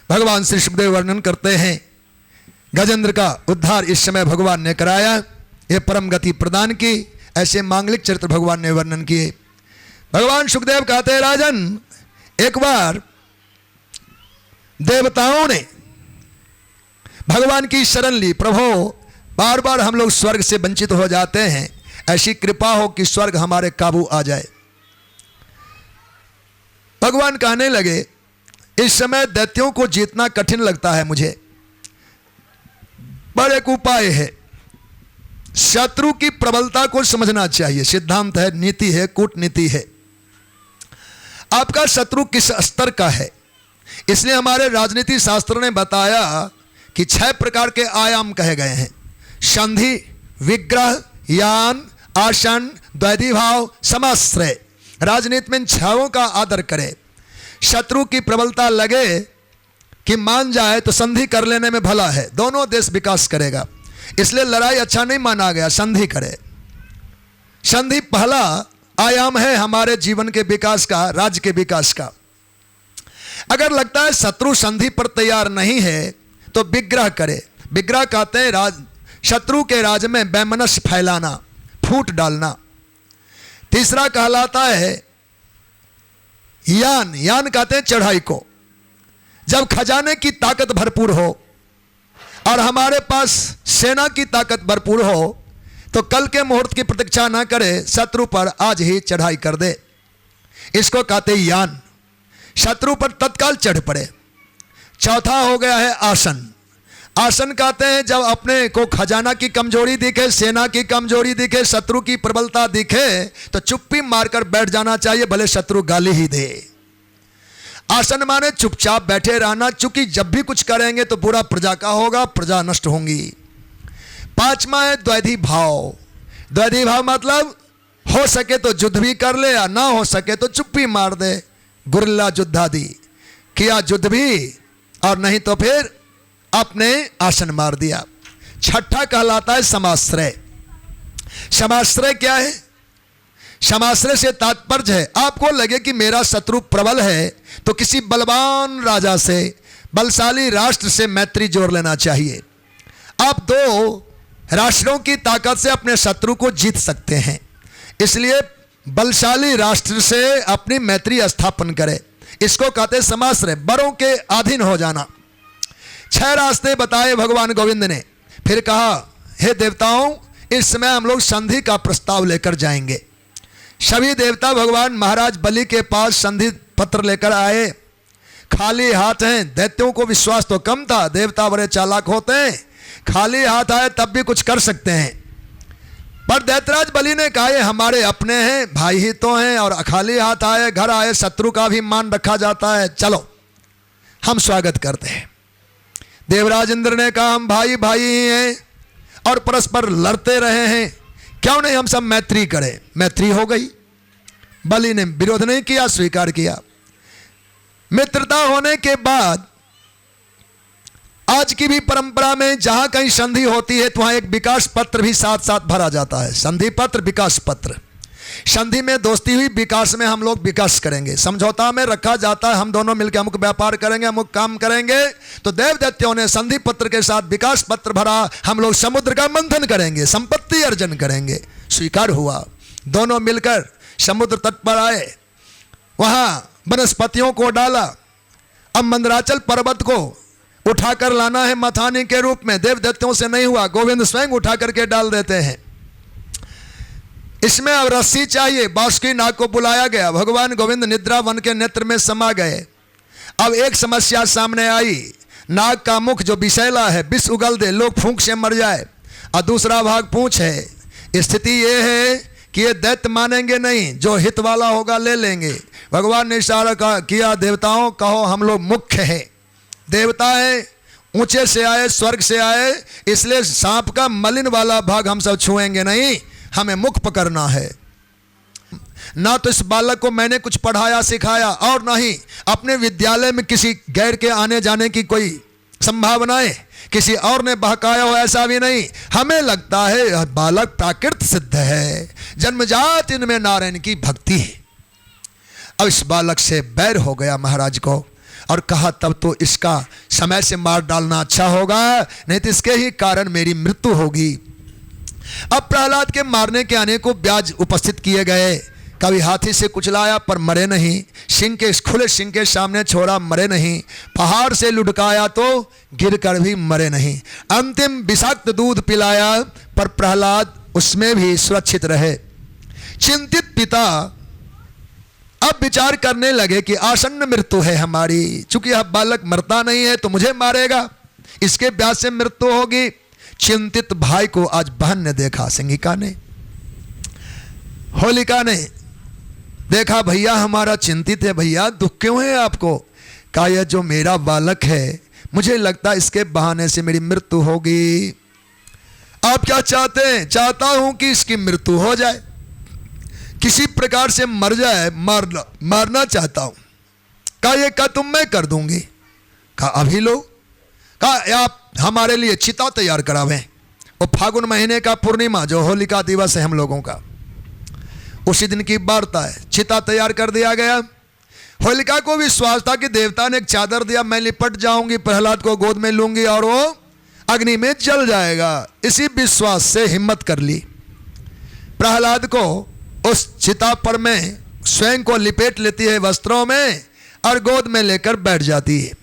भगवान श्री सुखदेव वर्णन करते हैं गजेंद्र का उद्धार इस समय भगवान ने कराया, ये परम गति प्रदान की। ऐसे मांगलिक चरित्र भगवान ने वर्णन किए। भगवान सुखदेव कहते हैं राजन, एक बार देवताओं ने भगवान की शरण ली, प्रभु बार बार हम लोग स्वर्ग से वंचित हो जाते हैं, ऐसी कृपा हो कि स्वर्ग हमारे काबू आ जाए। भगवान कहने लगे इस समय दैत्यों को जीतना कठिन लगता है मुझे, पर एक उपाय है। शत्रु की प्रबलता को समझना चाहिए। सिद्धांत है, नीति है, कूटनीति है। आपका शत्रु किस स्तर का है, इसलिए हमारे राजनीति शास्त्र ने बताया कि 6 प्रकार के आयाम कहे गए हैं। संधि, विग्रह, यान, आसन, द्वैधिभाव, समाश्रय। राजनीति में इन 6 का आदर करें। शत्रु की प्रबलता लगे कि मान जाए तो संधि कर लेने में भला है, दोनों देश विकास करेगा। इसलिए लड़ाई अच्छा नहीं माना गया, संधि करे। संधि पहला आयाम है हमारे जीवन के विकास का, राज्य के विकास का। अगर लगता है शत्रु संधि पर तैयार नहीं है तो विग्रह करे। विग्रह कहते हैं शत्रु के राज्य में वैमनस्य फैलाना, फूट डालना। तीसरा कहलाता है यान। यान कहते हैं चढ़ाई को। जब खजाने की ताकत भरपूर हो और हमारे पास सेना की ताकत भरपूर हो तो कल के मुहूर्त की प्रतीक्षा न करे, शत्रु पर आज ही चढ़ाई कर दे। इसको कहते हैं यान। शत्रु पर तत्काल चढ़ पड़े। चौथा हो गया है आसन। आसन कहते हैं जब अपने को खजाना की कमजोरी दिखे, सेना की कमजोरी दिखे, शत्रु की प्रबलता दिखे तो चुप्पी मारकर बैठ जाना चाहिए, भले शत्रु गाली ही दे। आसन माने चुपचाप बैठे रहना, चूंकि जब भी कुछ करेंगे तो बुरा प्रजा का होगा, प्रजा नष्ट होंगी। 5वां है द्वैधी भाव। द्वैधी भाव मतलब हो सके तो युद्ध भी कर ले, या ना हो सके तो चुप्पी मार दे। गुरिल्ला युद्धादि किया, युद्ध भी, और नहीं तो फिर अपने आसन मार दिया। 6ठा कहलाता है समाश्रय। समाश्रय क्या है? समाश्रय से तात्पर्य है आपको लगे कि मेरा शत्रु प्रबल है तो किसी बलवान राजा से, बलशाली राष्ट्र से मैत्री जोड़ लेना चाहिए। आप 2 राष्ट्रों की ताकत से अपने शत्रु को जीत सकते हैं, इसलिए बलशाली राष्ट्र से अपनी मैत्री स्थापन करें। इसको कहते हैं समाश्रय, बड़ों के अधीन हो जाना। 6 रास्ते बताए भगवान गोविंद ने। फिर कहा, हे देवताओं, इस समय हम लोग संधि का प्रस्ताव लेकर जाएंगे। सभी देवता भगवान महाराज बलि के पास संधि पत्र लेकर आए। खाली हाथ हैं। दैत्यों को विश्वास तो कम था, देवता बड़े चालाक होते हैं, खाली हाथ आए तब भी कुछ कर सकते हैं। पर दैत्यराज बलि ने कहा, ये हमारे अपने हैं, भाई ही तो हैं, और खाली हाथ आए, घर आए, शत्रु का भी मान रखा जाता है, चलो हम स्वागत करते हैं। देवराज इंद्र ने कहा, हम भाई भाई ही हैं और परस्पर लड़ते रहे हैं, क्यों नहीं हम सब मैत्री करें। मैत्री हो गई। बलि ने विरोध नहीं किया, स्वीकार किया। मित्रता होने के बाद आज की भी परंपरा में जहां कहीं संधि होती है तो वहां एक विकास पत्र भी साथ साथ भरा जाता है। संधि पत्र, विकास पत्र। संधि में दोस्ती हुई, विकास में हम लोग विकास करेंगे। समझौता में रखा जाता है हम दोनों मिलकर अमुक व्यापार करेंगे, अमुक काम करेंगे। तो देव दैत्यों ने संधि पत्र के साथ विकास पत्र भरा, हम लोग समुद्र का मंथन करेंगे, संपत्ति अर्जन करेंगे। स्वीकार हुआ। दोनों मिलकर समुद्र तट पर आए, वहां वनस्पतियों को डाला। अब मंदराचल पर्वत को उठाकर लाना है मथानी के रूप में। देव दैत्यों से नहीं हुआ, गोविंद स्वयं उठा करके डाल देते हैं। इसमें अब रस्सी चाहिए। बासुकी नाग को बुलाया गया। भगवान गोविंद निद्रा वन के नेत्र में समा गए। अब एक समस्या सामने आई, नाग का मुख जो विषैला है, विष उगल दे, लोग फूंक से मर जाए, और दूसरा भाग पूंछ है। स्थिति ये है कि ये दैत्य मानेंगे नहीं, जो हित वाला होगा ले लेंगे। भगवान ने इशारा किया, देवताओं कहो हम लोग मुख्य हैं, देवता है, ऊंचे से आए, स्वर्ग से आए, इसलिए सांप का मलिन वाला भाग हम सब छुएंगे नहीं, हमें मुख पकड़ना है। ना तो इस बालक को मैंने कुछ पढ़ाया सिखाया, और ना ही अपने विद्यालय में किसी गैर के आने जाने की कोई संभावनाएं किसी और ने बहकाया हो, ऐसा भी नहीं। हमें लगता है बालक प्राकृत सिद्ध है, जन्मजात इनमें नारायण की भक्ति है। अब इस बालक से बैर हो गया महाराज को, और कहा तब तो इसका समय से मार डालना अच्छा होगा, नहीं तो इसके ही कारण मेरी मृत्यु होगी। अब प्रहलाद के मारने के अनेकों ब्याज उपस्थित किए गए। कभी हाथी से कुचलाया पर मरे नहीं, सिंह के खुले सिंह के सामने छोड़ा, मरे नहीं, पहाड़ से लुढ़काया तो गिरकर भी मरे नहीं, अंतिम विषाक्त दूध पिलाया पर प्रहलाद उसमें भी सुरक्षित रहे। चिंतित पिता अब विचार करने लगे कि आसन्न मृत्यु है हमारी, चूंकि यह बालक मरता नहीं है तो मुझे मारेगा, इसके ब्याह से मृत्यु होगी। चिंतित भाई को आज बहन ने देखा, सिंगिका ने, होलिका ने देखा, भैया हमारा चिंतित है, भैया दुख क्यों है आपको? कहा यह जो मेरा बालक है मुझे लगता इसके बहाने से मेरी मृत्यु होगी। आप क्या चाहते हैं? चाहता हूं कि इसकी मृत्यु हो जाए, किसी प्रकार से मर जाए, मारना चाहता हूं। कहा ये का तुम मैं कर दूंगी। कहा अभी लो। कहा आप हमारे लिए चिता तैयार करावें। वो फागुन महीने का पूर्णिमा जो होलिका दिवस है हम लोगों का, उसी दिन की वार्ता है। चिता तैयार कर दिया गया। होलिका को विश्वास था कि देवता ने एक चादर दिया, मैं लिपट जाऊंगी, प्रहलाद को गोद में लूंगी और वो अग्नि में जल जाएगा। इसी विश्वास से हिम्मत कर ली, प्रहलाद को उस चिता पर में स्वयं को लिपेट लेती है वस्त्रों में और गोद में लेकर बैठ जाती है।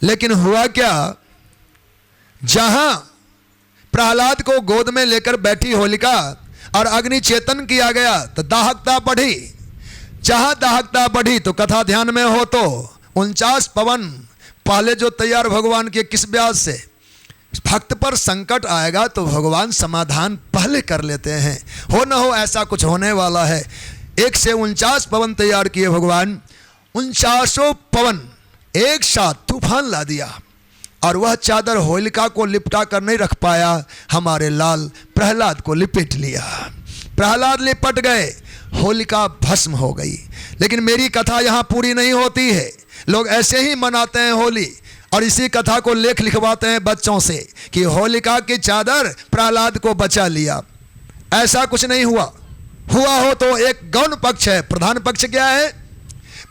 लेकिन हुआ क्या, जहां प्रहलाद को गोद में लेकर बैठी होलिका और अग्नि चेतन किया गया तो दाहकता बढ़ी। जहां दाहकता बढ़ी तो कथा ध्यान में हो तो 49 पवन पहले जो तैयार भगवान के किस ब्याज से, भक्त पर संकट आएगा तो भगवान समाधान पहले कर लेते हैं। हो न हो ऐसा कुछ होने वाला है। 1 से 49 पवन तैयार किए भगवान, 49 पवन एक साथ तूफान ला दिया और वह चादर होलिका को लिपटा कर नहीं रख पाया, हमारे लाल प्रहलाद को लिपेट लिया। प्रहलाद लिपट गए, होलिका भस्म हो गई। लेकिन मेरी कथा यहाँ पूरी नहीं होती है। लोग ऐसे ही मनाते हैं होली और इसी कथा को लेख लिखवाते हैं बच्चों से कि होलिका की चादर प्रहलाद को बचा लिया। ऐसा कुछ नहीं हुआ। हुआ हो तो एक गौण पक्ष है, प्रधान पक्ष क्या है?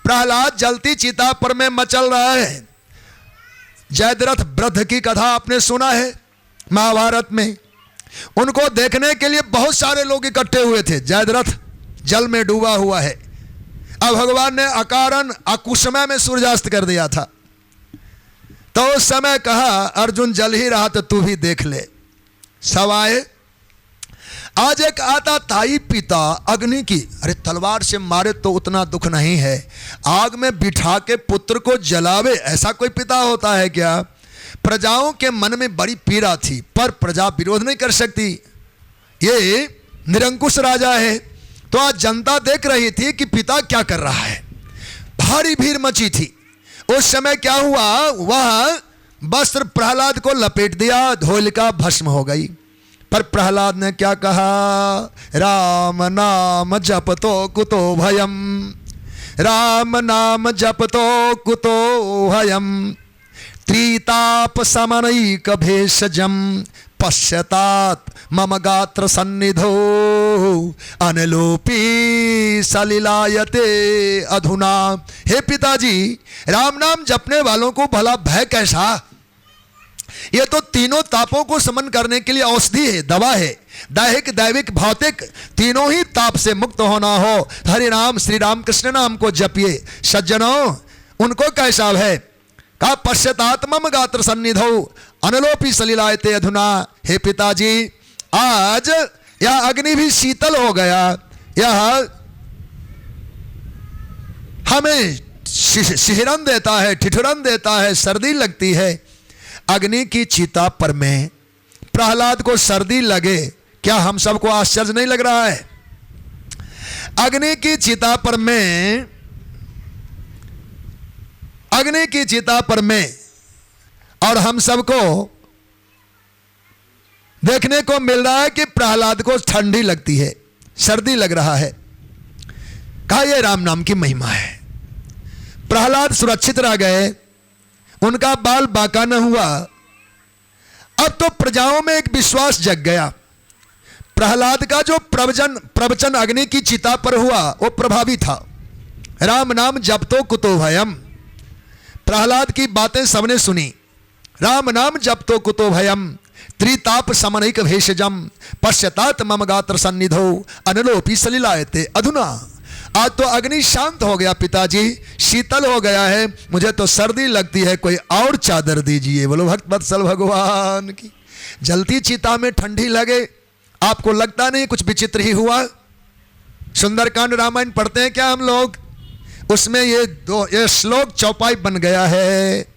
प्रहलाद जलती चिता पर में मचल रहा है। जयद्रथ वृद्ध की कथा आपने सुना है महाभारत में। उनको देखने के लिए बहुत सारे लोग इकट्ठे हुए थे। जयद्रथ जल में डूबा हुआ है। अब भगवान ने अकारण अकुसमय में सूर्यास्त कर दिया था, तो उस समय कहा अर्जुन जल ही रहा तो तू भी देख ले। सवाए आज एक आता ताई पिता अग्नि की, अरे तलवार से मारे तो उतना दुख नहीं है, आग में बिठा के पुत्र को जलावे, ऐसा कोई पिता होता है क्या? प्रजाओं के मन में बड़ी पीड़ा थी पर प्रजा विरोध नहीं कर सकती। ये निरंकुश राजा है। तो आज जनता देख रही थी कि पिता क्या कर रहा है। भारी भीड़ मची थी। उस समय क्या हुआ, वह वस्त्र प्रहलाद को लपेट दिया, होलिका भस्म हो गई। पर प्रहलाद ने क्या कहा, राम नाम जपतो कुतो भयम, राम नाम जपतो कुतो भयम, त्रिताप समनैक भेषजम पश्यतात मम गात्र सन्निधो अनलोपी सलिलायते अधुना। हे पिताजी, राम नाम जपने वालों को भला भय कैसा? ये तो तीनों तापों को समन करने के लिए औषधि है, दवा है। दैहिक दैविक भौतिक तीनों ही ताप से मुक्त होना हो, हरि नाम श्री राम कृष्ण नाम को जपिए। सज्जनों, उनको कैसा है? कहा पश्चातात्मम गात्र सन्निधौ अनलोपी सलिलायते अधुना। हे पिताजी, आज यह अग्नि भी शीतल हो गया, यह हमें शिहरन देता है, ठिठुरन देता है, सर्दी लगती है। अग्नि की चिता पर में प्रहलाद को सर्दी लगे, क्या हम सबको आश्चर्य नहीं लग रहा है? अग्नि की चिता पर में, अग्नि की चिता पर में और हम सबको देखने को मिल रहा है कि प्रहलाद को ठंडी लगती है, सर्दी लग रहा है। कहा यह राम नाम की महिमा है। प्रहलाद सुरक्षित रह गए, उनका बाल बाका न हुआ। अब तो प्रजाओं में एक विश्वास जग गया। प्रहलाद का जो प्रवचन अग्नि की चिता पर हुआ वो प्रभावी था। राम नाम जप तो कुतो भयम, प्रहलाद की बातें सबने सुनी। राम नाम जप तो कुतो भयम, त्रिताप समनैक भेषजम पश्चातात मम गात्र सन्निधौ अनलोपी सलिलायते अधुना। आज तो अग्नि शांत हो गया पिताजी, शीतल हो गया है, मुझे तो सर्दी लगती है, कोई और चादर दीजिए। बोलो भक्त वत्सल भगवान की। जलती चिता में ठंडी लगे, आपको लगता नहीं कुछ विचित्र ही हुआ? सुंदरकांड रामायण पढ़ते हैं क्या हम लोग? उसमें ये श्लोक चौपाई बन गया है।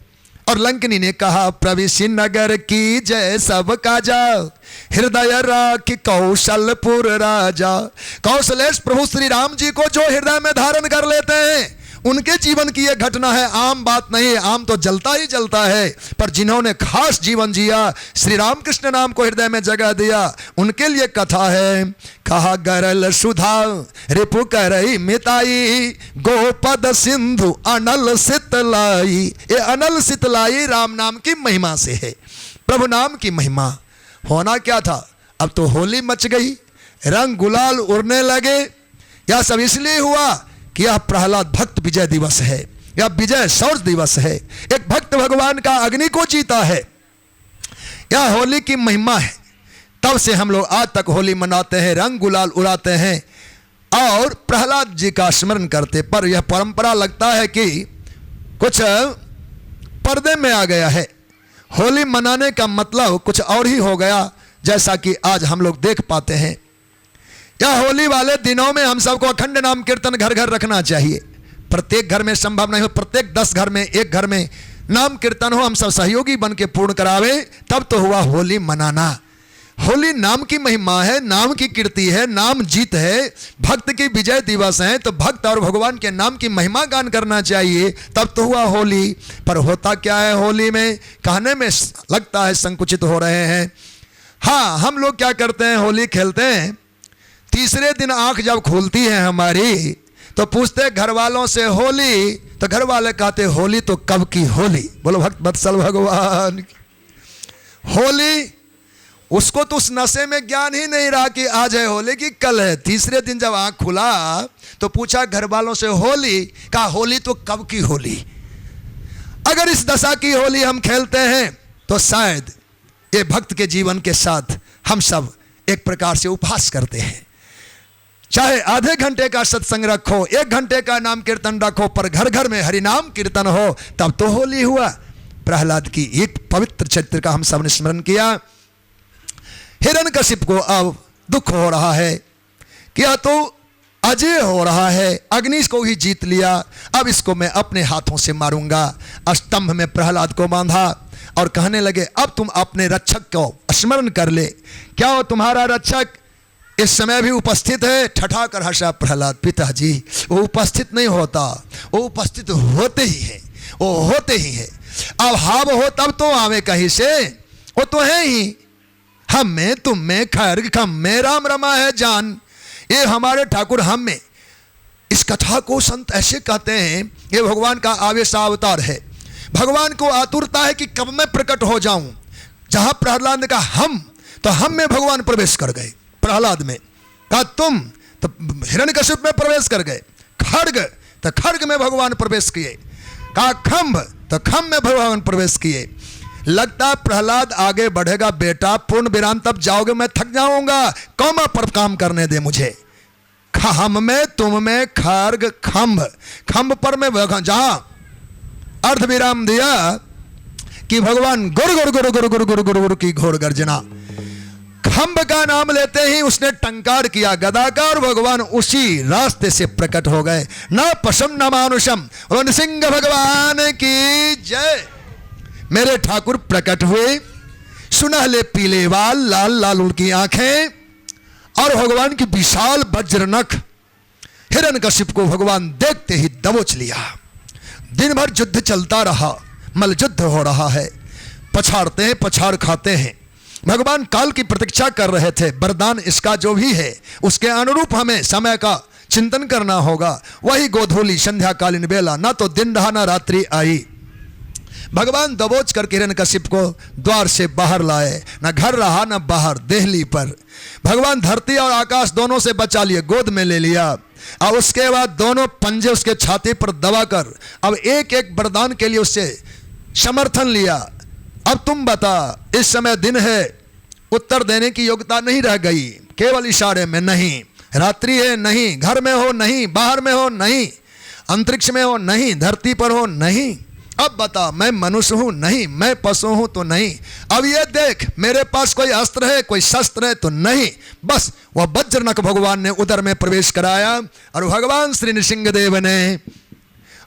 और लंकिनी ने कहा, प्रविशि नगर की जय सब काजा, हृदय राख कौशलपुर राजा। कौशलेश प्रभु श्री राम जी को जो हृदय में धारण कर लेते हैं, उनके जीवन की यह घटना है। आम बात नहीं, आम तो जलता ही जलता है, पर जिन्होंने खास जीवन जिया, श्री राम कृष्ण नाम को हृदय में जगह दिया, उनके लिए कथा है। कहा गरल सुधा रिपु करई मिताई, गोपद सिंधु अनल सितलाई। ये अनल सितलाई राम नाम की महिमा से है, प्रभु नाम की महिमा। होना क्या था? अब तो होली मच गई, रंग गुलाल उड़ने लगे। यह सब इसलिए हुआ कि यह प्रहलाद भक्त विजय दिवस है, यह विजय शौर्य दिवस है। एक भक्त भगवान का अग्नि को जीता है, यह होली की महिमा है। तब से हम लोग आज तक होली मनाते हैं, रंग गुलाल उड़ाते हैं और प्रहलाद जी का स्मरण करते। पर यह परंपरा लगता है कि कुछ पर्दे में आ गया है। होली मनाने का मतलब कुछ और ही हो गया, जैसा कि आज हम लोग देख पाते हैं। यह होली वाले दिनों में हम सबको अखंड नाम कीर्तन घर घर रखना चाहिए। प्रत्येक घर में संभव नहीं हो, प्रत्येक 10 घर में, एक घर में नाम कीर्तन हो, हम सब सहयोगी बन के पूर्ण करावे, तब तो हुआ होली मनाना। होली नाम की महिमा है, नाम की कीर्ति है, नाम जीत है, भक्त की विजय दिवस है। तो भक्त और भगवान के नाम की महिमा गान करना चाहिए, तब तो हुआ होली। पर होता क्या है होली में? कहने में लगता है संकुचित हो रहे हैं। हाँ, हम लोग क्या करते हैं, होली खेलते हैं, तीसरे दिन आंख जब खुलती है हमारी तो पूछते घर वालों से होली, तो घर वाले कहते होली तो कब की होली। बोलो भक्त वत्सल भगवान की। होली, उसको तो उस नशे में ज्ञान ही नहीं रहा कि आज है होली की कल है। तीसरे दिन जब आंख खुला तो पूछा घर वालों से होली, कहा होली तो कब की होली। अगर इस दशा की होली हम खेलते हैं तो शायद ये भक्त के जीवन के साथ हम सब एक प्रकार से उपहास करते हैं। चाहे आधे घंटे का सत्संग रखो, 1 घंटे का नाम कीर्तन रखो, पर घर घर में हरिनाम कीर्तन हो, तब तो होली हुआ। प्रहलाद की एक पवित्र चरित्र का हम सब ने स्मरण किया। हिरण्यकशिप को अब दुख हो रहा है कि यह तो अजय हो रहा है, अग्नि को ही जीत लिया, अब इसको मैं अपने हाथों से मारूंगा। स्तंभ में प्रहलाद को बांधा और कहने लगे, अब तुम अपने रक्षक को स्मरण कर ले। क्या हो तुम्हारा रक्षक इस समय भी उपस्थित है? ठठा कर हंसा प्रहलाद, पिताजी वो उपस्थित नहीं होता, वो उपस्थित होते ही है, वो होते ही है। अब हाव हो तब तो आवे कहीं से, वो तो है ही। हम में, तुम में, खैर खम में राम रमा है जान। ये हमारे ठाकुर हम में। इस कथा को संत ऐसे कहते हैं, ये भगवान का आवेशावतार है। भगवान को आतुरता है कि कब मैं प्रकट हो जाऊं। जहां प्रहलाद ने कहा हम, तो हम में भगवान प्रवेश कर गए। प्रहलाद में कहा तुम, तो हिरण्यकशिप में प्रवेश कर गए। खड्ग, तो खड्ग में भगवान प्रवेश किए। कहा खंभ, तो खंभ में भगवान प्रवेश किए। लगता प्रहलाद आगे बढ़ेगा, बेटा पूर्ण विराम तब जाओगे, मैं थक जाऊंगा, कौमा पर काम करने दे मुझे। हम में, तुम में, खड्ग, खंभ, खंभ पर मैं जहां अर्ध विराम दिया कि भगवान गुरु गुरु गुरु गुरु गुरु गुरु गुरु गुरु की घोर गर्जना। खंभ का नाम लेते ही उसने टंकार किया गदा का, और भगवान उसी रास्ते से प्रकट हो गए। न पशम न मानुषम, सिंह भगवान की जय। मेरे ठाकुर प्रकट हुए, सुनहले पीले बाल, लाल लाल उनकी आंखें, और भगवान की विशाल वज्रनख। हिरण्यकशिप को भगवान देखते ही दबोच लिया। दिन भर युद्ध चलता रहा, मल युद्ध हो रहा है, पछाड़ते हैं, पछाड़ खाते हैं। भगवान काल की प्रतीक्षा कर रहे थे, वरदान इसका जो भी है उसके अनुरूप हमें समय का चिंतन करना होगा। वही गोधूली संध्याकालीन बेला, ना तो दिन रहा ना रात्रि आई। भगवान दबोच कर हिरण्यकशिप को द्वार से बाहर लाए, ना घर रहा ना बाहर, देहली पर। भगवान धरती और आकाश दोनों से बचा लिए, गोद में ले लिया, और उसके बाद दोनों पंजे उसके छाती पर दबाकर अब एक एक वरदान के लिए उससे समर्थन लिया। अब तुम बता, इस समय दिन है, उत्तर देने की योग्यता नहीं रह गई। केवल इशारे में, नहीं, रात्रि है नहीं, घर में हो नहीं, बाहर में हो नहीं, अंतरिक्ष में हो नहीं, धरती पर हो नहीं, अब बता, मैं मनुष्य हूं? नहीं। मैं पशु हूं? तो नहीं। अब ये देख, मेरे पास कोई अस्त्र है, कोई शस्त्र है? तो नहीं। बस वह वज्रनख भगवान ने उदर में प्रवेश कराया और भगवान श्री नृसिंहदेव ने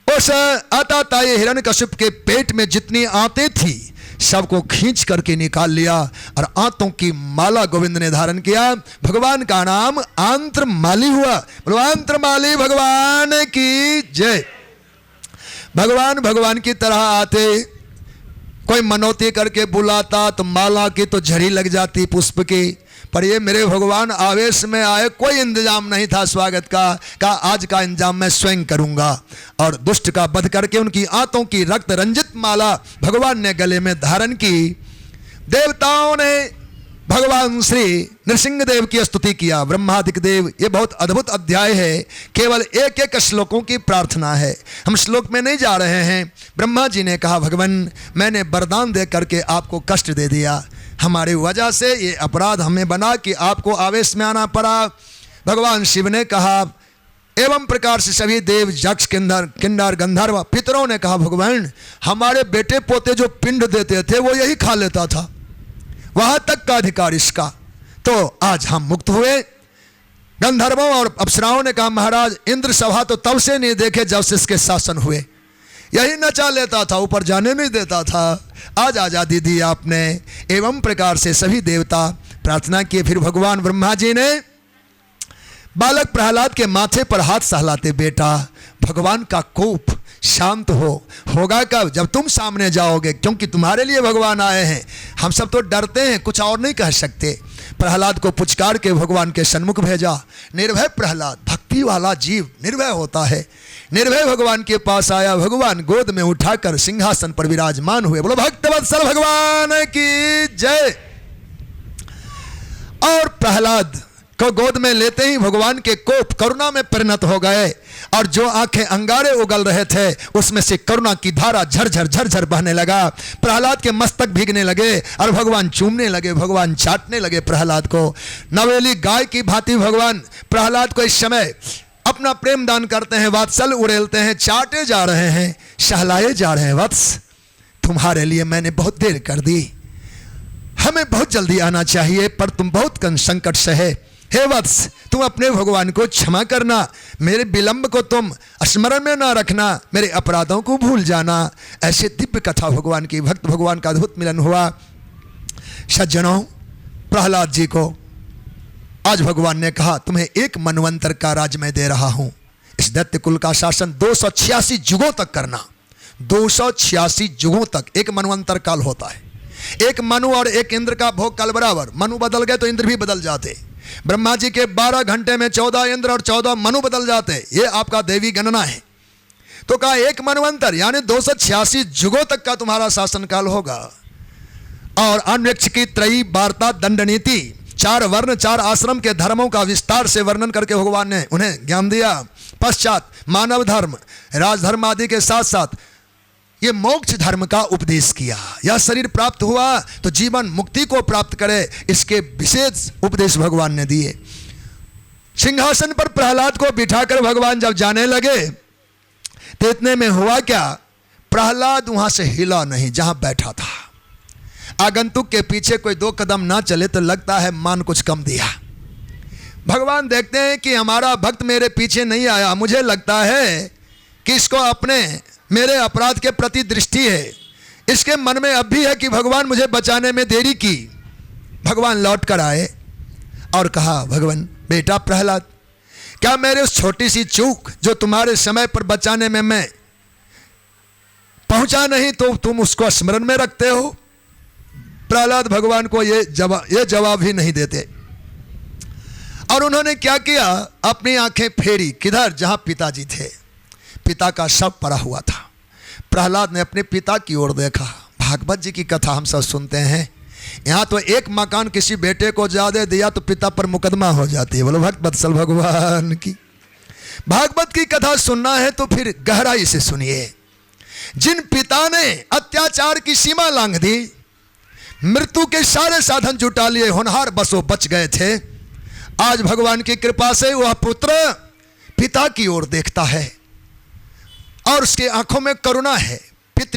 उस आताताई हिरण्यकशिप के पेट में जितनी आंतें थी सबको खींच करके निकाल लिया और आंतों की माला गोविंद ने धारण किया। भगवान का नाम आंत्रमाली हुआ। बोलो आंत्रमाली भगवान की जय। भगवान भगवान की तरह आते, कोई मनौती करके बुलाता तो माला की तो झड़ी लग जाती पुष्प की, पर ये मेरे भगवान आवेश में आए, कोई इंतजाम नहीं था स्वागत का आज का इंतजाम मैं स्वयं करूंगा। और दुष्ट का वध करके उनकी आंतों की रक्त रंजित माला भगवान ने गले में धारण की। देवताओं ने भगवान श्री नृसिंहदेव की स्तुति किया। ब्रह्मादिक देव, ये बहुत अद्भुत अध्याय है, केवल एक एक श्लोकों की प्रार्थना है, हम श्लोक में नहीं जा रहे हैं। ब्रह्मा जी ने कहा, भगवान मैंने वरदान दे करके आपको कष्ट दे दिया, हमारी वजह से ये अपराध हमें बना कि आपको आवेश में आना पड़ा। भगवान शिव ने कहा, एवं प्रकार से सभी देव यक्ष किन्नर गंधर्व पितरों ने कहा, भगवान हमारे बेटे पोते जो पिंड देते थे वो यही खा लेता था, वहां तक का अधिकार इसका, तो आज हम मुक्त हुए। गंधर्वों और अप्सराओं ने कहा, महाराज इंद्र सभा तो तब से नहीं देखे जब से इसके शासन हुए, यही नचा लेता था, ऊपर जाने नहीं देता था, आज आजादी दी आपने। एवं प्रकार से सभी देवता प्रार्थना किए। फिर भगवान ब्रह्मा जी ने बालक प्रहलाद के माथे पर हाथ सहलाते, बेटा भगवान का कोप शांत होगा कब? जब तुम सामने जाओगे, क्योंकि तुम्हारे लिए भगवान आए हैं। हम सब तो डरते हैं, कुछ और नहीं कह सकते। प्रहलाद को पुचकार के भगवान के सन्मुख भेजा। निर्भय प्रहलाद, भक्ति वाला जीव निर्भय होता है, निर्भय भगवान के पास आया। भगवान गोद में उठाकर सिंहासन पर विराजमान हुए। बोलो भक्तवत्सल भगवान की जय। और प्रहलाद को गोद में लेते ही भगवान के कोप करुणा में परिणत हो गए, और जो आंखें अंगारे उगल रहे थे उसमें से करुणा की धारा झरझर झरझर बहने लगा। प्रहलाद के मस्तक भीगने लगे और भगवान चूमने लगे, भगवान चाटने लगे प्रहलाद को। नवेली गाय की भांति भगवान प्रहलाद को इस समय अपना प्रेम दान करते हैं, वात्सल उड़ेलते हैं, चाटे जा रहे हैं, सहलाए जा रहे हैं। वत्स तुम्हारे लिए मैंने बहुत देर कर दी, हमें बहुत जल्दी आना चाहिए, पर तुम बहुत संकट सहे। हे वत्स, तुम अपने भगवान को क्षमा करना, मेरे विलंब को तुम स्मरण में ना रखना, मेरे अपराधों को भूल जाना। ऐसे दिव्य कथा भगवान की, भक्त भगवान का अद्भुत मिलन हुआ। सज्जनों, प्रहलाद जी को आज भगवान ने कहा, तुम्हें एक मनवंतर का राज मैं दे रहा हूं। इस दैत्य कुल का शासन 286 युगों तक करना। 286 युगों तक एक मनवंतर काल होता है। एक मनु और एक इंद्र का भोग काल बराबर। मनु बदल गए तो इंद्र भी बदल जाते। ब्रह्मा जी के 12 घंटे में 14 इंद्र और 14 मनु बदल जाते। ये आपका देवी गणना है। तो कहा एक मनवंतर यानी 286 युगों तक का तुम्हारा शासन काल होगा। और अन्वेक्ष की त्रयी वार्ता दंड नीति, 4 वर्ण 4 आश्रम के धर्मों का विस्तार से वर्णन करके भगवान ने उन्हें ज्ञान दिया। पश्चात मानव धर्म, राजधर्म आदि के साथ साथ ये मोक्ष धर्म का उपदेश किया। यह शरीर प्राप्त हुआ तो जीवन मुक्ति को प्राप्त करे, इसके विशेष उपदेश भगवान ने दिए। सिंहासन पर प्रहलाद को बिठाकर भगवान जब जाने लगे तो इतने में हुआ क्या, प्रहलाद वहां से हिला नहीं जहां बैठा था। आगंतुक के पीछे कोई 2 कदम ना चले तो लगता है मान कुछ कम दिया। भगवान देखते हैं कि हमारा भक्त मेरे पीछे नहीं आया, मुझे लगता है कि इसको अपने मेरे अपराध के प्रति दृष्टि है, इसके मन में अब भी है कि भगवान मुझे बचाने में देरी की। भगवान लौट कर आए और कहा, भगवान बेटा प्रहलाद, क्या मेरे उस छोटी सी चूक जो तुम्हारे समय पर बचाने में मैं पहुंचा नहीं तो तुम उसको स्मरण में रखते हो? प्रहलाद भगवान को ये जवाब ही नहीं देते। और उन्होंने क्या किया, अपनी आंखें फेरी किधर, जहां पिताजी थे। पिता का शव पड़ा हुआ था। प्रहलाद ने अपने पिता की ओर देखा। भागवत जी की कथा हम सब सुनते हैं, यहाँ तो एक मकान किसी बेटे को ज्यादा दिया तो पिता पर मुकदमा हो जाती है। बोलो भक्त वत्सल भगवान की। भागवत की कथा सुनना है तो फिर गहराई से सुनिए। जिन पिता ने अत्याचार की सीमा लांघ दी, मृत्यु के सारे साधन जुटा लिए, होनहार बसों बच गए थे, आज भगवान की कृपा से वह पुत्र पिता की ओर देखता है और उसकी आंखों में करुणा है। पितृ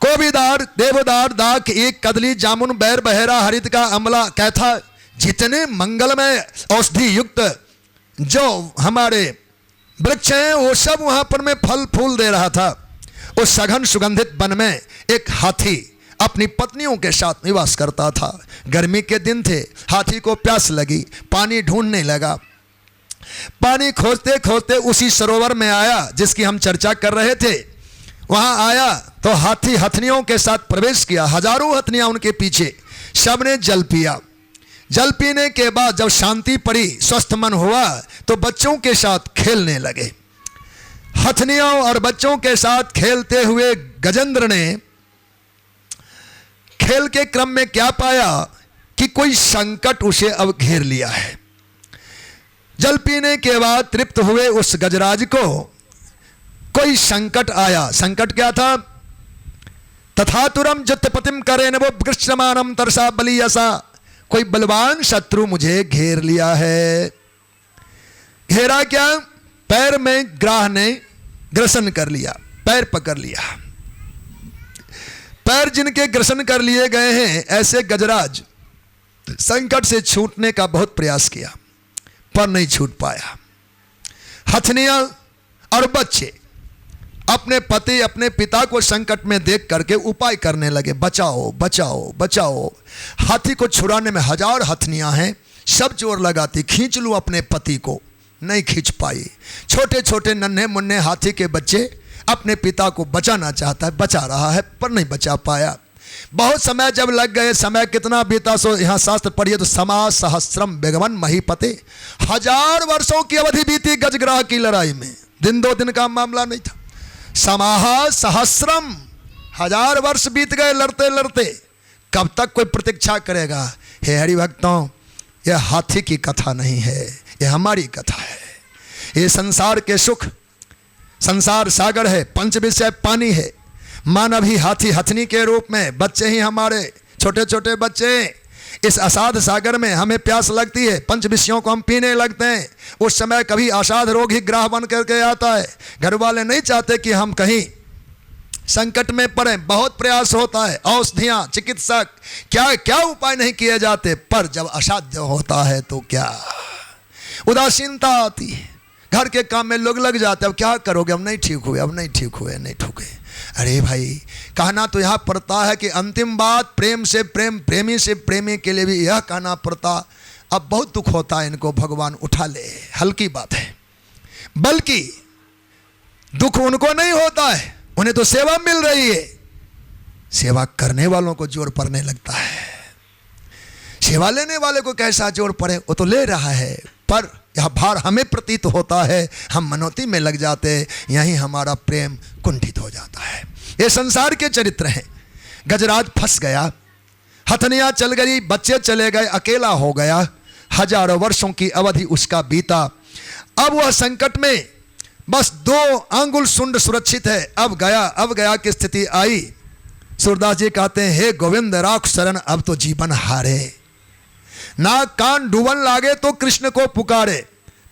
कोबीदार देवदार दाख एक कदली जामुन बैर बहेरा हरित का अमला कैथा, जितने मंगलमय औषधि युक्त जो हमारे वृक्ष हैं वो सब वहां पर में फल फूल दे रहा था। उस सघन सुगंधित वन में एक हाथी अपनी पत्नियों के साथ निवास करता था। गर्मी के दिन थे, हाथी को प्यास लगी, पानी ढूंढने लगा। पानी खोजते खोजते उसी सरोवर में आया जिसकी हम चर्चा कर रहे थे। वहां आया तो हाथी हथनियों के साथ प्रवेश किया, हजारों हथनियां उनके पीछे। सबने जल पिया। जल पीने के बाद जब शांति पड़ी, स्वस्थ मन हुआ, तो बच्चों के साथ खेलने लगे। हथनियों और बच्चों के साथ खेलते हुए गजेंद्र ने खेल के क्रम में क्या पाया कि कोई संकट उसे अब घेर लिया है। जल पीने के बाद तृप्त हुए उस गजराज को कोई संकट आया। संकट क्या था? तथातुरम जुत्पतिम करेन वो कृष्णमानम तरसा बलियसा, कोई बलवान शत्रु मुझे घेर लिया है। घेरा क्या? पैर में ग्राह ने ग्रसन कर लिया, पैर पकड़ लिया। पैर जिनके ग्रसन कर लिए गए हैं, ऐसे गजराज संकट से छूटने का बहुत प्रयास किया पर नहीं छूट पाया। हथनियां और बच्चे अपने पति अपने पिता को संकट में देख करके उपाय करने लगे, बचाओ बचाओ बचाओ। हाथी को छुड़ाने में हजार हथनियां हैं, सब जोर लगाती खींच लूं अपने पति को, नहीं खींच पाई। छोटे छोटे नन्हे मुन्ने हाथी के बच्चे अपने पिता को बचाना चाहता है, बचा रहा है पर नहीं बचा पाया। बहुत समय जब लग गए, समय कितना बीता सो यहाँ शास्त्र पढ़िए तो समा सहस्रम बेगवन महीपते, 1000 वर्षों की अवधि बीती गजग्राह की लड़ाई में। दिन दो दिन का मामला नहीं था। समाहा सहस्रम, 1000 वर्ष बीत गए लड़ते लड़ते। कब तक कोई प्रतीक्षा करेगा? हे हरि भक्तों, यह हाथी की कथा नहीं है, यह हमारी कथा है। ये संसार के सुख, संसार सागर है, पंच विषय पानी है। मानव ही हाथी हथनी के रूप में, बच्चे ही हमारे छोटे छोटे बच्चे इस असाध सागर में हमें प्यास लगती है, पंच विषयों को हम पीने लगते हैं। उस समय कभी असाध रोग ही ग्राह बन करके आता है। घर वाले नहीं चाहते कि हम कहीं संकट में पड़े, बहुत प्रयास होता है, औषधियाँ, चिकित्सक, क्या क्या उपाय नहीं किए जाते, पर जब असाध्य होता है तो क्या उदासीनता आती है। घर के काम में लोग लग जाते हैं, अब क्या करोगे, अब नहीं ठीक हुए, अब नहीं ठीक हुए, नहीं ठीक हुए। अरे भाई, कहना तो यहाँ पड़ता है कि अंतिम बात प्रेम से प्रेम, प्रेमी से प्रेमी के लिए भी यह कहना पड़ता। अब बहुत दुख होता है, इनको भगवान उठा ले, हल्की बात है। बल्कि दुख उनको नहीं होता है, उन्हें तो सेवा मिल रही है। सेवा करने वालों को जोर पड़ने लगता है। सेवा लेने वाले को कैसा जोर पड़े, वो तो ले रहा है, पर यह भार हमें प्रतीत होता है, हम मनोती में लग जाते, यहीं हमारा प्रेम कुंठित हो जाता है। ये संसार के चरित्र हैं। गजराज फंस गया, हथनियाँ चल गई, बच्चे चले गए, अकेला हो गया। 1000 वर्षों की अवधि उसका बीता। अब वह संकट में बस 2 आंगुल सुंड सुरक्षित है। अब गया की स्थिति आई। सूरदास जी कहते हैं, हे गोविंद राख शरण अब तो जीवन हारे। नाक कान डूबन लागे तो कृष्ण को पुकारे,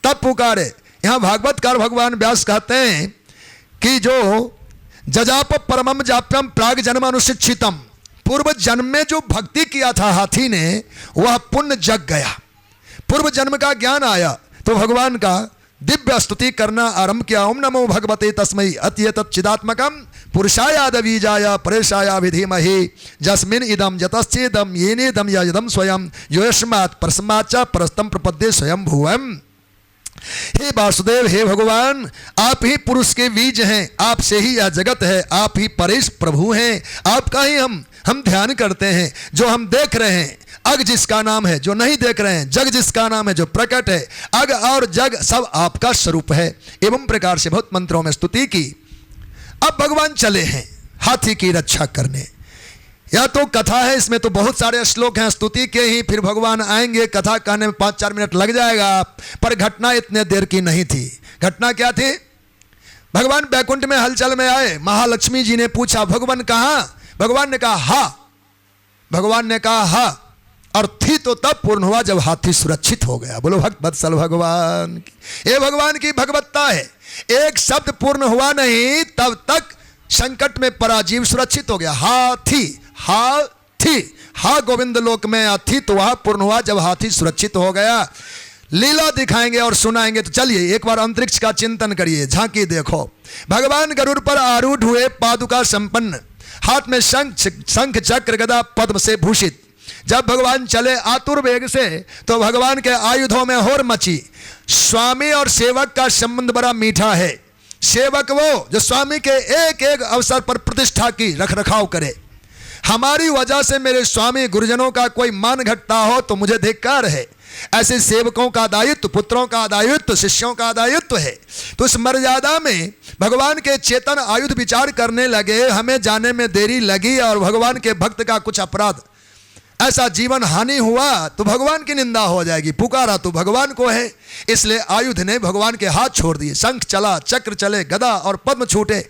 तब पुकारे। यहाँ भागवतकार भगवान व्यास कहते हैं कि जो जजाप परमम जाप्यम प्राग जन्म अनुशिक्षितम, पूर्व जन्म में जो भक्ति किया था हाथी ने, वह पुण्य जग गया, पूर्व जन्म का ज्ञान आया, तो भगवान का दिव्य स्तुति करना आरंभ किया। ओम नमो भगवते तस्मै अत्येतच्चिदात्मकम पुरुषायादवीजाय परेशाया विधीमहि जस्मिन इदम जतश्चेदम येनेदम यदम स्वयं योयस्मात् परस्माच्च परस्तम प्रपद्ये स्वयं भुवम। हे वासुदेव, हे भगवान, आप ही पुरुष के बीज हैं, आप से ही यह जगत है, आप ही परेश प्रभु हैं। आपका ही हम ध्यान करते हैं। जो हम देख रहे हैं, अग जिसका नाम है, जो नहीं देख रहे हैं, जग जिसका नाम है, जो प्रकट है, अग और जग सब आपका स्वरूप है। एवं प्रकार से बहुत मंत्रों में स्तुति की। अब भगवान चले हैं हाथी की रक्षा करने। यह तो कथा है, इसमें तो बहुत सारे श्लोक हैं स्तुति के ही, फिर भगवान आएंगे। कथा कहने में 5-4 मिनट लग जाएगा, पर घटना इतने देर की नहीं थी। घटना क्या थी? भगवान बैकुंठ में हलचल में आए। महालक्ष्मी जी ने पूछा, भगवान कहाँ? भगवान ने कहा हा। भगवान ने कहा हा, और थी तो तब पूर्ण हुआ जब हाथी सुरक्षित हो गया। बोलो भक्त वत्सल भगवान की। ये भगवान की भगवत्ता है। एक शब्द पूर्ण हुआ नहीं तब तक संकट में पराजीव सुरक्षित हो गया। हाथी हाथी हा गोविंद लोक में हाथी तो वह पूर्ण हुआ जब हाथी सुरक्षित हो गया। लीला दिखाएंगे और सुनाएंगे। तो चलिए एक बार अंतरिक्ष का चिंतन करिए, झांकी देखो। भगवान गरुड़ पर आरूढ़ हुए, पादुका संपन्न, हाथ में शंख चक्र गदा पद्म से भूषित। जब भगवान चले आतुर वेग से तो भगवान के आयुधों में होर मची। स्वामी और सेवक का संबंध बड़ा मीठा है। सेवक वो जो स्वामी के एक एक अवसर पर प्रतिष्ठा की रख रखाव करे। हमारी वजह से मेरे स्वामी गुरुजनों का कोई मान घटता हो तो मुझे धिक्कार है। ऐसे सेवकों का दायित्व, पुत्रों का दायित्व, शिष्यों का दायित्व है। तो इस मर्यादा में भगवान के चेतन आयुध विचार करने लगे। हमें जाने में देरी लगी और भगवान के भक्त का कुछ अपराध, ऐसा जीवन हानि हुआ तो भगवान की निंदा हो जाएगी। पुकारा तो भगवान को है, इसलिए आयुध ने भगवान के हाथ छोड़ दिए। शंख चला, चक्र चले, गदा और पद्म छूटे।